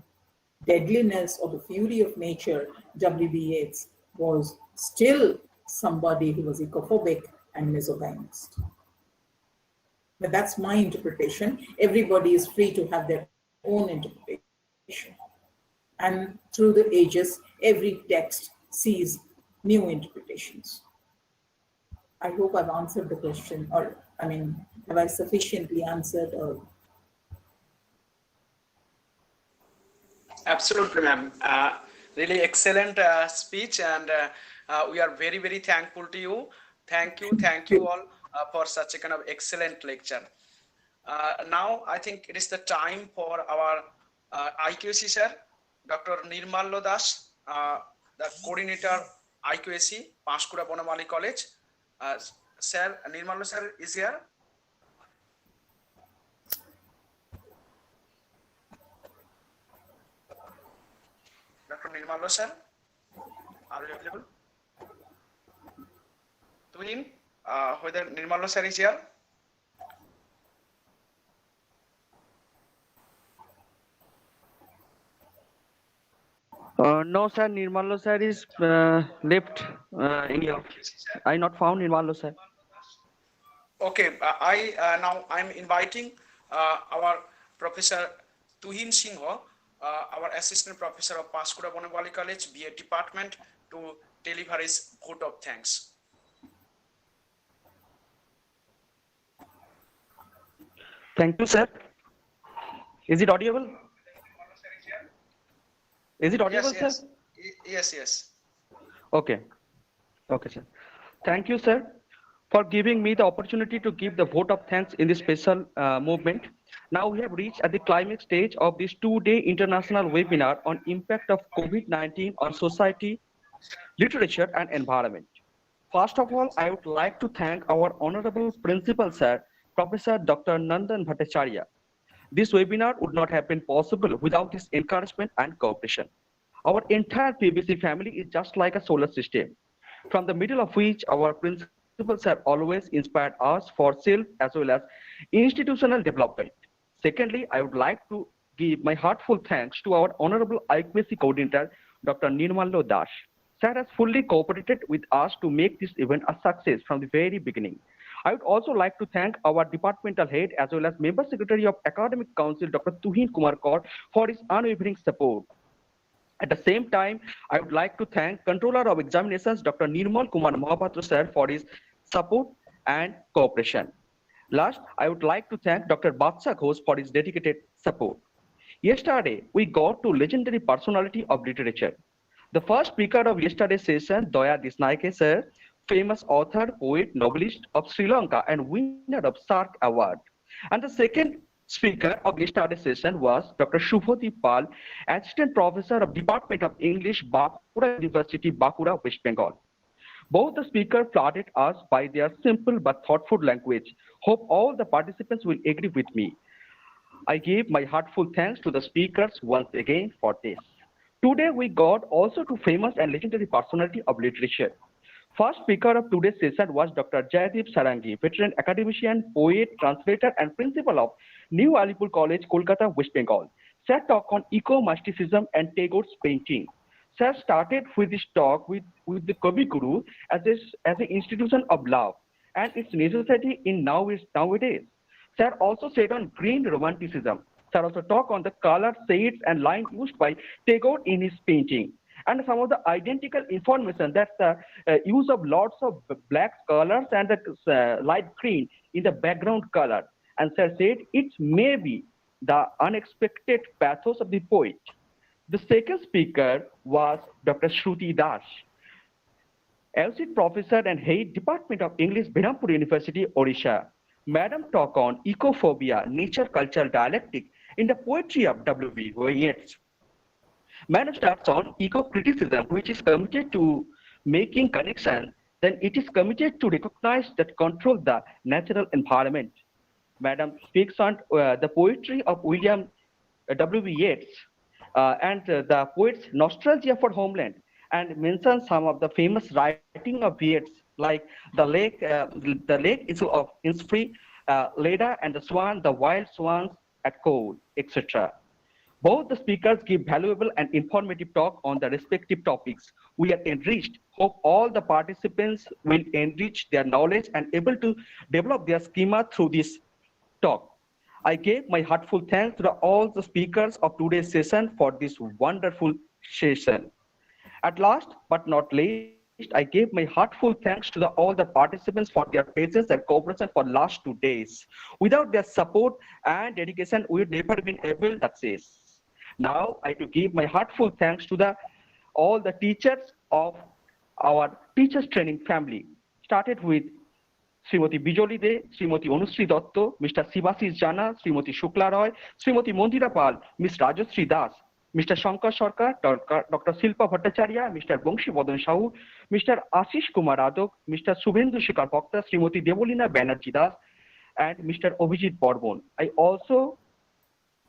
deadliness or the fury of nature, W.B. Yeats was still somebody who was ecophobic and misogynist. But that's my interpretation. Everybody is free to have their own interpretation. And through the ages, every text sees new interpretations. I hope I've answered the question, or have I sufficiently answered? Absolutely, ma'am. Really excellent speech, and we are very, very thankful to you. Thank you all for such a kind of excellent lecture. Now, I think it is the time for our IQAC sir, Dr. Nirmallo Das, the coordinator IQAC, Panchkura Bonamali College. Sir, Nirmallo sir is here. Dr. Nirmallo sir, are you available? Twin, whether Nirmallo sir is here? No, sir. Nirmallo sir is left India. I not found Nirmallo sir. Okay, now I'm inviting our Professor Tuhin Singh, our Assistant Professor of Panchkura Bonamali College, B.Ed Department, to deliver his vote of thanks. Thank you, sir. Is it audible? Is it audible, yes, sir? Yes. Okay. Okay, sir. Thank you, sir, for giving me the opportunity to give the vote of thanks in this special movement. Now we have reached at the climax stage of this two-day international webinar on impact of COVID-19 on society, literature, and environment. First of all, I would like to thank our honorable principal, sir, Professor Dr. Nandan Bhattacharya. This webinar would not have been possible without his encouragement and cooperation. Our entire PBC family is just like a solar system. from the middle of which our principals have always inspired us for self as well as institutional development. Secondly, I would like to give my heartfelt thanks to our Honorable IQAC Coordinator, Dr. Nirmallo Das. Sir has fully cooperated with us to make this event a success from the very beginning. I would also like to thank our departmental head as well as Member Secretary of Academic Council, Dr. Tuhin Kumar Kaur, for his unwavering support. At the same time, I would like to thank Controller of Examinations, Dr. Nirmal Kumar Mahapatra sir, for his support and cooperation. Last, I would like to thank Dr. Batsa Ghosh for his dedicated support. Yesterday, we got to legendary personality of literature. The first speaker of yesterday's session, Jayadip Saranghi sir, famous author, poet, novelist of Sri Lanka and winner of Sark Award. And the second speaker of yesterday's session was Dr. Shubhoti Pal, Assistant Professor of Department of English, Bankura University, Bankura, West Bengal. Both the speakers flattered us by their simple but thoughtful language. Hope all the participants will agree with me. I give my heartfelt thanks to the speakers once again for this. Today we got also to famous and legendary personality of literature. First speaker of today's session was Dr. Jayadip Saranghi, veteran academician, poet, translator, and principal of New Alipur College, Kolkata, West Bengal. Sir talk on Eco Mysticism and Tagore's painting. Sir started with his talk with the Kavi Guru as an institution of love and its necessity in nowadays. Sir also said on green romanticism. Sir also talked on the color, shades, and line used by Tagore in his painting. And some of the identical information, that's the use of lots of black colors and the light green in the background color. And Sir said it may be the unexpected pathos of the poet. The second speaker was Dr. Shruti Das, Associate Professor and Head Department of English, Berhampur University, Odisha. Madam talk on ecophobia, nature, cultural dialectic in the poetry of W.B. Yeats. Madam starts on eco-criticism, which is committed to making connection, then it is committed to recognize that control the natural environment. Madam speaks on the poetry of William W.B. Yeats and the poet's nostalgia for homeland, and mentions some of the famous writing of Yeats, like the lake is of Innisfree, Leda and the Swan, the wild swans at Cole, etc. Both the speakers give valuable and informative talk on the respective topics. We are enriched. Hope all the participants will enrich their knowledge and able to develop their schema through this talk. I gave my heartfelt thanks to all the speakers of today's session for this wonderful session. At last but not least, I gave my heartfelt thanks to all the participants for their patience and cooperation for last 2 days. Without their support and dedication, we would never been able to success. Now, I to give my heartfelt thanks to all the teachers of our teachers training family. Started with Srimati Bijoli De, Srimati Anusri Dotto, Mr. Sivashish Jana, Srimati Shukla Roy, Srimati Mondira Pal, Ms. Rajashree Das, Mr. Shankar Sarkar, Dr. Silpa Bhattacharya, Mr. Bongshi Badan Sahu, Mr. Ashish Kumar Adok, Mr. Subhendu Shikhar Bhakta, Srimati Devolina Banerjee Das, and Mr. Abhijit Borbon. I also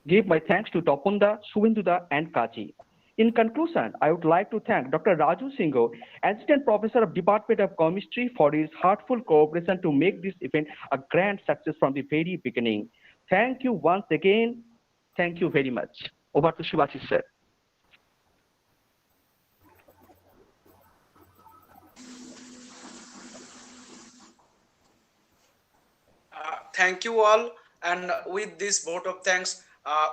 give my thanks to Topunda, Subhenduda, and Kaji. In conclusion, I would like to thank Dr. Raju Singho, Assistant Professor of Department of Chemistry, for his heartfelt cooperation to make this event a grand success from the very beginning. Thank you once again. Thank you very much. Over to Shivashish sir. Thank you all. And with this vote of thanks,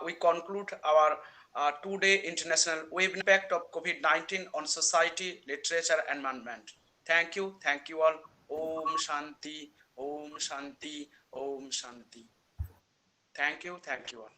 we conclude our two-day international web impact of COVID-19 on society, literature, and environment. Thank you all. Om Shanti, Om Shanti, Om Shanti. Thank you all.